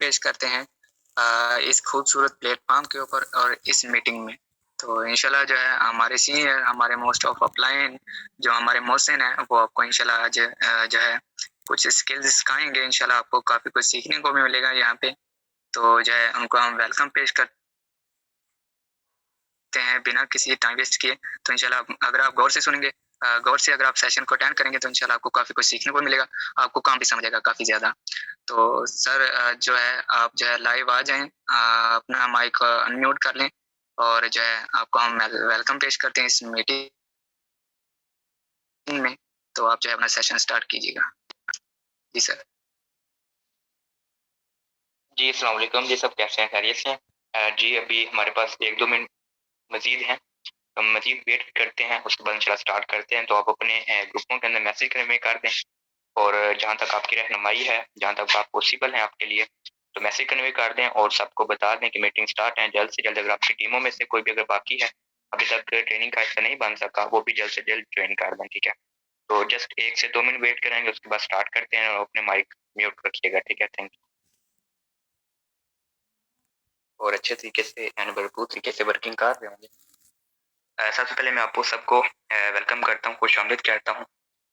पेश करते हैं इस खूबसूरत प्लेटफॉर्म के ऊपर और इस मीटिंग में। तो इंशाल्लाह जो है हमारे सीनियर, हमारे मोस्ट ऑफ अपलाइन जो हमारे मोहसिन हैं, वो आपको इंशाल्लाह आज जो है कुछ स्किल्स सिखाएँगे। इंशाल्लाह आपको काफ़ी कुछ सीखने को भी मिलेगा यहाँ पे। तो जो है उनको हम वेलकम पेश करते हैं बिना किसी टाइम वेस्ट किए। तो इंशाल्लाह अगर आप गौर से सुनेंगे, गौर से अगर आप सेशन को अटेंड करेंगे तो इंशाल्लाह आपको काफ़ी कुछ सीखने को मिलेगा, आपको काम भी समझ आएगा काफ़ी ज़्यादा। तो सर जो है आप जो है लाइव आ जाएँ, अपना माइक अनम्यूट कर लें और जो है आपको हम वेलकम पेश करते हैं इस मीटिंग में। तो आप जो है अपना सेशन स्टार्ट कीजिएगा। जी सर। जी, अस्सलाम वालेकुम जी, सब कैसे हैं? खैरियत से हैं? जी, अभी हमारे पास 1-2 मिनट मज़ीद हैं, हम मज़ीद वेट करते हैं, उसके बाद इंशाल्लाह स्टार्ट करते हैं। तो आप अपने ग्रुपों के अंदर मैसेज करने कर दें और जहाँ तक आपकी रहनुमाई है, जहाँ तक आप पॉसिबल है आपके लिए, तो मैसेज कन्वे कर दें और सबको बता दें कि मीटिंग स्टार्ट है। जल्द से जल्द अगर आपकी टीमों में से कोई भी अगर बाकी है, अभी तक ट्रेनिंग का हिस्सा नहीं बन सका, वो भी जल्द से जल्द जॉइन कर दें, ठीक है? तो जस्ट 1 से 2 मिनट वेट करेंगे, उसके बाद स्टार्ट करते हैं और अपने माइक म्यूट रखिएगा, ठीक है? Thank you. और अच्छे तरीके से एंड भरपूर तरीके से वर्किंग कर रहे होंगे। सबसे पहले मैं आपको सबको वेलकम करता हूँ, खुशामदीद कहता हूँ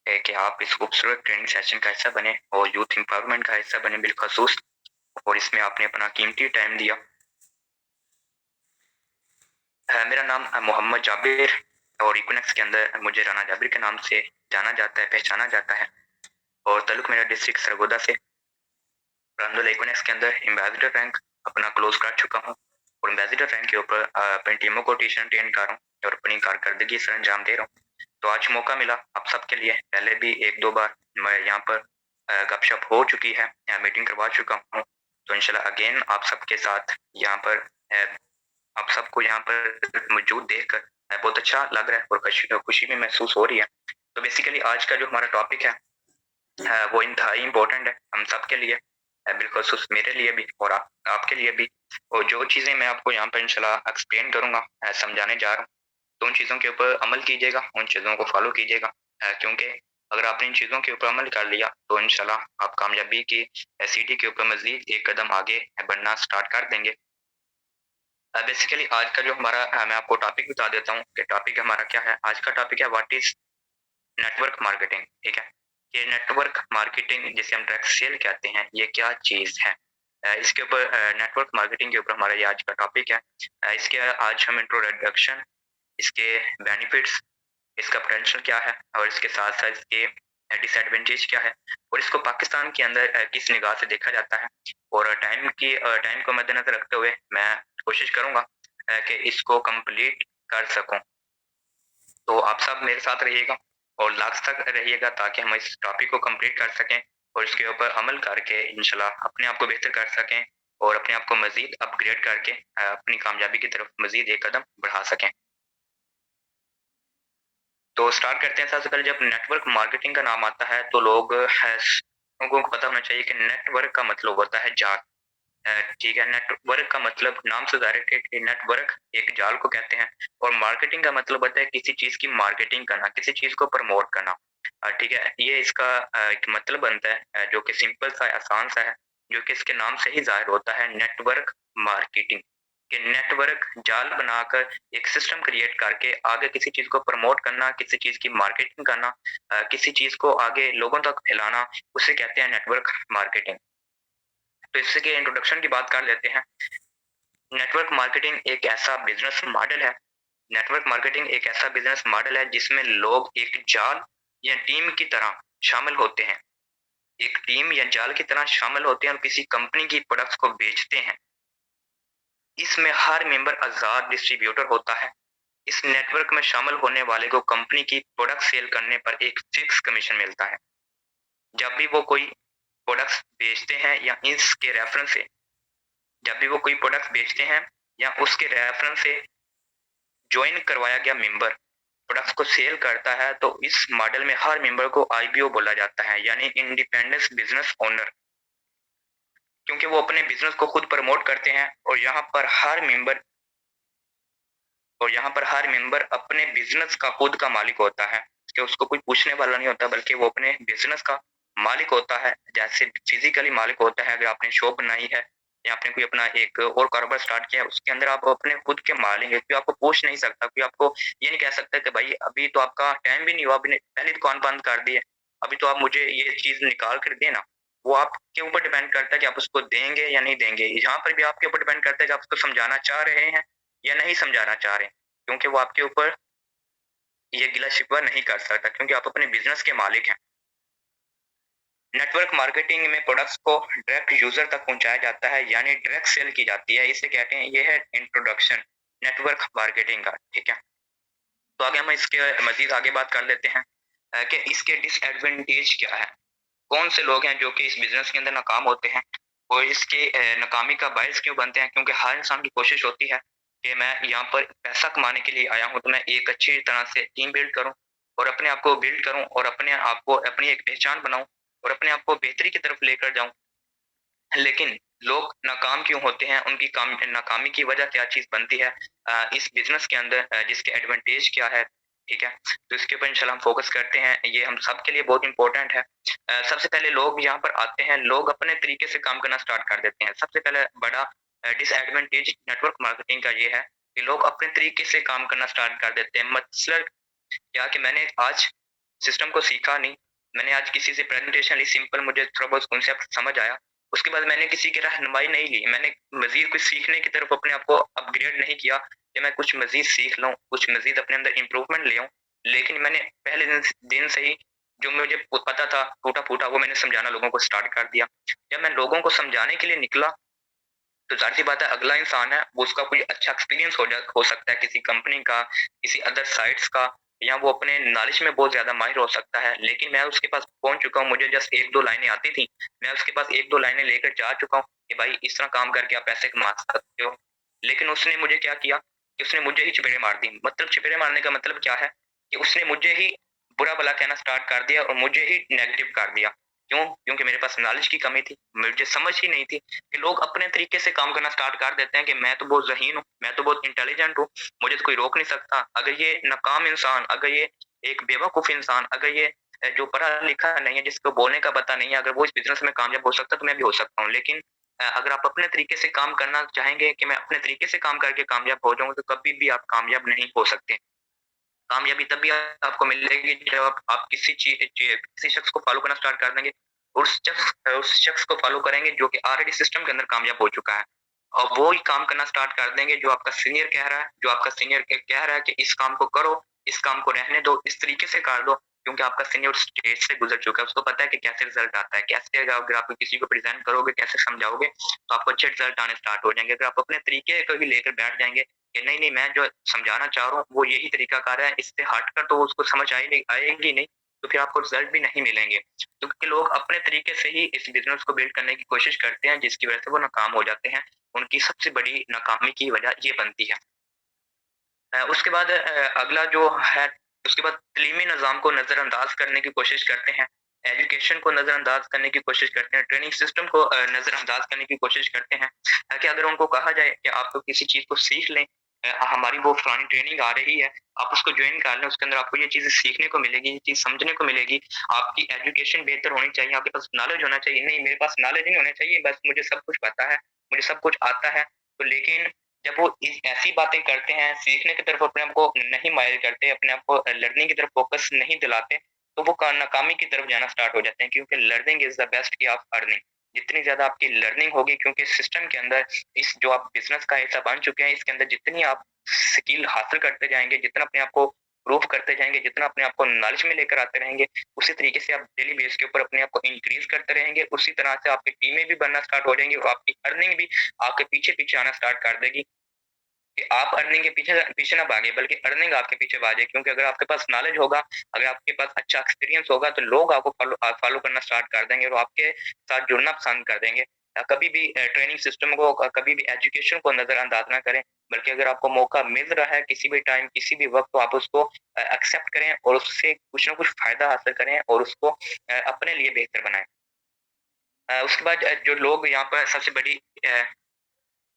कि आप इस खूबसूरत ट्रेनिंग सेशन का हिस्सा बने और यूथ एम्पावरमेंट का हिस्सा बने बिलखसूस, और इसमें आपने अपना कीमती टाइम दिया। मेरा नाम मोहम्मद जाबिर और इक्विनेक्स के अंदर मुझे राना जाबिर के नाम से जाना जाता है, पहचाना जाता है, और ताल्लुक मेरा डिस्ट्रिक्ट सरगोदा से। इक्विनेक्स के अंदर एम्बेसडर रैंक अपना क्लोज कर चुका हूँ और एम्बेसडर रैंक के ऊपर अपनी टीमों को टीचर ट्रेन कर रहा हूँ और अपनी कारकर्दगी सर अंजाम दे रहा हूँ। तो आज मौका मिला आप सबके लिए, पहले भी 1-2 बार मैं यहाँ पर गपशप हो चुकी है, मीटिंग करवा चुका हूँ। तो इंशाल्लाह अगेन आप सबके साथ यहाँ पर आप सबको यहाँ पर मौजूद देखकर बहुत अच्छा लग रहा है और खुशी भी महसूस हो रही है। तो बेसिकली आज का जो हमारा टॉपिक है वो इंतहाई इम्पोर्टेंट है हम सब के लिए, बिलखसूस मेरे लिए भी और आपके लिए भी। और जो चीज़ें मैं आपको यहाँ पर इंशाल्लाह एक्सप्लेन करूँगा, समझाने जा रहा हूँ, तो उन चीज़ों के ऊपर अमल कीजिएगा, उन चीज़ों को फॉलो कीजिएगा, क्योंकि अगर आपने इन चीज़ों के ऊपर अमल कर लिया तो इंशाल्लाह आप कामयाबी की सीढ़ी के ऊपर मज़ीद एक कदम आगे बढ़ना स्टार्ट कर देंगे। बेसिकली आज का जो हमारा मैं आपको टॉपिक बता देता हूँ कि टॉपिक हमारा क्या है। आज का टॉपिक है व्हाट इज़ नेटवर्क मार्केटिंग, ठीक है? ये नेटवर्क मार्केटिंग जिसे हम डायरेक्ट सेल कहते हैं, ये क्या चीज़ है? इसके ऊपर नेटवर्क मार्केटिंग के ऊपर हमारा ये आज का टॉपिक है। इसके आज हम इंट्रोडक्शन, इसके बेनिफिट्स, इसका पोटेंशियल क्या है और इसके साथ-साथ इसके डिसएडवांटेज क्या है और इसको पाकिस्तान के अंदर किस निगाह से देखा जाता है। और टाइम को मद्देनज़र रखते हुए मैं कोशिश करूँगा कि इसको कंप्लीट कर सकूँ। तो आप सब मेरे साथ रहिएगा और लास्ट तक रहिएगा ताकि हम इस टॉपिक को कंप्लीट कर सकें और इसके ऊपर अमल करके इंशाल्लाह अपने आप को बेहतर कर सकें और अपने आप को मज़ीद अपग्रेड करके अपनी कामयाबी की तरफ मज़ीद एक कदम बढ़ा सकें। तो स्टार्ट करते हैं। सबसे पहले जब नेटवर्क मार्केटिंग का नाम आता है तो लोगों को पता होना चाहिए कि नेटवर्क का मतलब होता है जाल। ठीक है, नेटवर्क का मतलब नाम से ज़ाहिर है कि नेटवर्क एक जाल को कहते हैं और मार्केटिंग का मतलब होता है किसी चीज़ की मार्केटिंग करना, किसी चीज़ को प्रमोट करना। ठीक है, ये इसका एक मतलब बनता है जो कि सिंपल सा है, आसान सा है, जो कि इसके नाम से ही ज़ाहिर होता है, नेटवर्क मार्केटिंग। कि नेटवर्क जाल बनाकर एक सिस्टम क्रिएट करके आगे किसी चीज़ को प्रमोट करना, किसी चीज़ की मार्केटिंग करना, किसी चीज़ को आगे लोगों तक फैलाना, उसे कहते हैं नेटवर्क मार्केटिंग। तो इससे के इंट्रोडक्शन की बात कर लेते हैं। नेटवर्क मार्केटिंग एक ऐसा बिज़नेस मॉडल है, नेटवर्क मार्केटिंग एक ऐसा बिज़नेस मॉडल है जिसमें लोग एक जाल या टीम की तरह शामिल होते हैं। एक टीम या जाल की तरह शामिल होते हैं और किसी कंपनी की प्रोडक्ट्स को बेचते हैं। इसमें हर मेंबर आज़ाद डिस्ट्रीब्यूटर होता है। इस नेटवर्क में शामिल होने वाले को कंपनी की प्रोडक्ट सेल करने पर एक फिक्स कमीशन मिलता है। जब भी वो कोई प्रोडक्ट्स बेचते हैं या इसके रेफरेंस से जब भी वो कोई प्रोडक्ट बेचते हैं या उसके रेफरेंस से जॉइन करवाया गया मेंबर प्रोडक्ट्स को सेल करता है तो इस मॉडल में हर मेंबर को आईपीओ बोला जाता है, यानी इंडिपेंडेंस बिजनेस ओनर, क्योंकि वो अपने बिजनेस को खुद प्रमोट करते हैं और यहाँ पर हर मेंबर अपने बिजनेस का खुद का मालिक होता है कि उसको कोई पूछने वाला नहीं होता, बल्कि वो अपने बिजनेस का मालिक होता है। जैसे फिजिकली मालिक होता है, अगर आपने शॉप बनाई है या आपने कोई अपना एक और कारोबार स्टार्ट किया है, उसके अंदर आप अपने खुद के मालिक हैं, कोई आपको पूछ नहीं सकता, कोई आपको ये नहीं कह सकता कि भाई अभी तो आपका टाइम भी नहीं हुआ, आपने पहले दुकान बंद कर दी है, अभी तो आप मुझे ये चीज़ निकाल कर दें ना। वो आपके ऊपर डिपेंड करता है कि आप उसको देंगे या नहीं देंगे। यहाँ पर भी आपके ऊपर डिपेंड करता है कि आप उसको समझाना चाह रहे हैं या नहीं समझाना चाह रहे हैं, क्योंकि वो आपके ऊपर ये गिला-शिकवा नहीं कर सकता, क्योंकि आप अपने बिज़नेस के मालिक हैं। नेटवर्क मार्केटिंग में प्रोडक्ट्स को डायरेक्ट यूजर तक पहुंचाया जाता है, यानी डायरेक्ट सेल की जाती है। इसे कहते हैं, ये है इंट्रोडक्शन नेटवर्क मार्केटिंग का। ठीक है, तो आगे हम इसके मजीद आगे बात कर लेते हैं कि इसके डिसएडवांटेज क्या है, कौन से लोग हैं जो कि इस बिजनेस के अंदर नाकाम होते हैं और इसके नाकामी का बायस क्यों बनते हैं। क्योंकि हर इंसान की कोशिश होती है कि मैं यहाँ पर पैसा कमाने के लिए आया हूँ, तो मैं एक अच्छी तरह से टीम बिल्ड करूँ और अपने आप को बिल्ड करूँ और अपने आप को अपनी एक पहचान बनाऊँ और अपने आप को बेहतरी की तरफ लेकर जाऊँ। लेकिन लोग नाकाम क्यों होते हैं, उनकी नाकामी की वजह क्या चीज़ बनती है इस बिज़नेस के अंदर, जिसके एडवांटेज क्या है, ठीक है? तो इसके ऊपर इंशाल्लाह हम फ़ोकस करते हैं, ये हम सबके लिए बहुत इम्पोर्टेंट है। सबसे पहले लोग यहाँ पर आते हैं, लोग अपने तरीके से काम करना स्टार्ट कर देते हैं। सबसे पहले बड़ा डिसएडवांटेज नेटवर्क मार्केटिंग का ये है कि लोग अपने तरीके से काम करना स्टार्ट कर देते हैं। मतलब क्या कि मैंने आज सिस्टम को सीखा नहीं, मैंने आज किसी से प्रेज़ेंटेशन ली, सिंपल मुझे थोड़ा बहुत कॉन्सेप्ट समझ आया, उसके बाद मैंने किसी की रहनुमाई नहीं ली, मैंने मज़ीद कुछ सीखने की तरफ अपने आप को अपग्रेड नहीं किया कि मैं कुछ मज़ीद सीख लूँ, कुछ मज़ीद अपने अंदर इम्प्रूवमेंट ले आऊँ। लेकिन मैंने पहले दिन से ही जो मुझे पता था टूटा-फूटा, वो मैंने समझाना लोगों को स्टार्ट कर दिया। जब मैं लोगों को समझाने के लिए निकला, तो ज़ाहिर-सी बात है अगला इंसान है, वो उसका कोई अच्छा एक्सपीरियंस हो सकता है किसी कंपनी का, किसी अदर साइट्स का, या वो अपने नॉलेज में बहुत ज़्यादा माहिर हो सकता है। लेकिन मैं उसके पास पहुँच चुका हूँ, मुझे जस्ट 1-2 लाइनें आती थी। मैं उसके पास 1-2 लाइनें लेकर जा चुका हूँ कि भाई इस तरह काम करके आप पैसे कमा सकते हो। लेकिन उसने मुझे क्या किया कि उसने मुझे ही चपेड़े मार दी। मतलब चपेड़े मारने का मतलब क्या है कि उसने मुझे ही बुरा-भला कहना स्टार्ट कर दिया और मुझे ही नेगेटिव कर दिया। क्यों? क्योंकि मेरे पास नॉलेज की कमी थी, मुझे समझ ही नहीं थी कि लोग अपने तरीके से काम करना स्टार्ट कर देते हैं कि मैं तो बहुत ज़हीन हूँ, मैं तो बहुत इंटेलिजेंट हूँ, मुझे तो कोई रोक नहीं सकता। अगर ये नाकाम इंसान, अगर ये एक बेवकूफ़ इंसान, अगर ये जो पढ़ा-लिखा नहीं है, जिसको बोलने का पता नहीं है, अगर वो इस बिज़नेस में कामयाब हो सकता है, तो मैं भी हो सकता हूँ। लेकिन अगर आप अपने तरीके से काम करना चाहेंगे कि मैं अपने तरीके से काम करके कामयाब हो जाऊँ, तो कभी भी आप कामयाब नहीं हो सकते। कामयाबी तभी आपको मिलेगी जब आप किसी शख्स को फ़ॉलो करना स्टार्ट कर देंगे। उस शख्स को फ़ॉलो करेंगे जो कि ऑलरेडी सिस्टम के अंदर कामयाब हो चुका है। और वो ही काम करना स्टार्ट कर देंगे जो आपका सीनियर कह रहा है, जो आपका सीनियर कह रहा है कि इस काम को करो, इस काम को रहने दो, इस तरीके से कर दो, क्योंकि आपका सीनियर उस स्टेज से गुज़र चुका है। उसको पता है कि कैसे रिज़ल्ट आता है, कैसे अगर आप किसी को प्रेज़ेंट करोगे, कैसे समझाओगे, तो आपको अच्छे रिज़ल्ट आने स्टार्ट हो जाएँगे। अगर आप अपने तरीके को ही लेकर बैठ जाएँगे कि नहीं-नहीं, मैं जो समझाना चाह रहा हूँ वो यही तरीकाकार है, इससे हटकर तो उसको समझ आएगी नहीं, तो फिर आपको रिज़ल्ट भी नहीं मिलेंगे। क्योंकि लोग अपने तरीके से ही इस बिज़नेस को बिल्ड करने की कोशिश करते हैं, जिसकी वजह से वो नाकाम हो जाते हैं। उनकी सबसे बड़ी नाकामी की वजह ये बनती है। उसके बाद अगला जो है, उसके बाद तालीमी निज़ाम को नज़रअंदाज करने की कोशिश करते हैं, एजुकेशन को नज़रअंदाज करने की कोशिश करते हैं, ट्रेनिंग सिस्टम को नज़रअंदाज करने की कोशिश करते हैं। कि अगर उनको कहा जाए कि आप तो किसी चीज़ को सीख लें, हमारी वो फलानी ट्रेनिंग आ रही है, आप उसको जॉइन कर लें, उसके अंदर आपको ये चीज़ें सीखने को मिलेगी, ये चीज़ समझने को मिलेगी, आपकी एजुकेशन बेहतर होनी चाहिए, आपके पास नॉलेज होना चाहिए। नहीं, मेरे पास नॉलेज नहीं होना चाहिए, बस मुझे सब कुछ पता है, मुझे सब कुछ आता है। तो लेकिन जब वो ऐसी बातें करते हैं, सीखने की तरफ अपने आप को नहीं माहिर करते, अपने आप को लर्निंग की तरफ फ़ोकस नहीं दिलाते, तो वो नाकामी की तरफ जाना स्टार्ट हो जाते हैं, क्योंकि learning is the best way of earning. जितनी ज़्यादा आपकी लर्निंग होगी, क्योंकि सिस्टम के अंदर इस जो आप बिज़नेस का हिस्सा बन चुके हैं, इसके अंदर जितनी आप स्किल हासिल करते जाएँगे, जितना अपने आप को प्रूव करते जाएँगे, जितना अपने आप को नॉलेज में लेकर आते रहेंगे, उसी तरीके से आप डेली बेस के ऊपर अपने आप को इंक्रीज़ करते रहेंगे, उसी तरह से आपकी टीमें भी बनना स्टार्ट हो जाएँगी और आपकी अर्निंग भी आपके पीछे-पीछे आना स्टार्ट कर देगी। कि आप अर्निंग के पीछे पीछे ना भागें, बल्कि अर्निंग आपके पीछे भागे, क्योंकि अगर आपके पास नॉलेज होगा, अगर आपके पास अच्छा एक्सपीरियंस होगा, तो लोग आपको फ़ॉलो करना स्टार्ट कर देंगे और आपके साथ जुड़ना पसंद कर देंगे। कभी भी ट्रेनिंग सिस्टम को, कभी भी एजुकेशन को नज़रअंदाज ना करें, बल्कि अगर आपको मौका मिल रहा है किसी भी टाइम, किसी भी वक़्त, तो आप उसको एक्सेप्ट करें और उससे कुछ ना कुछ फ़ायदा हासिल करें और उसको अपने लिए बेहतर बनाएँ। उसके बाद जो लोग यहाँ पर सबसे बड़ी अ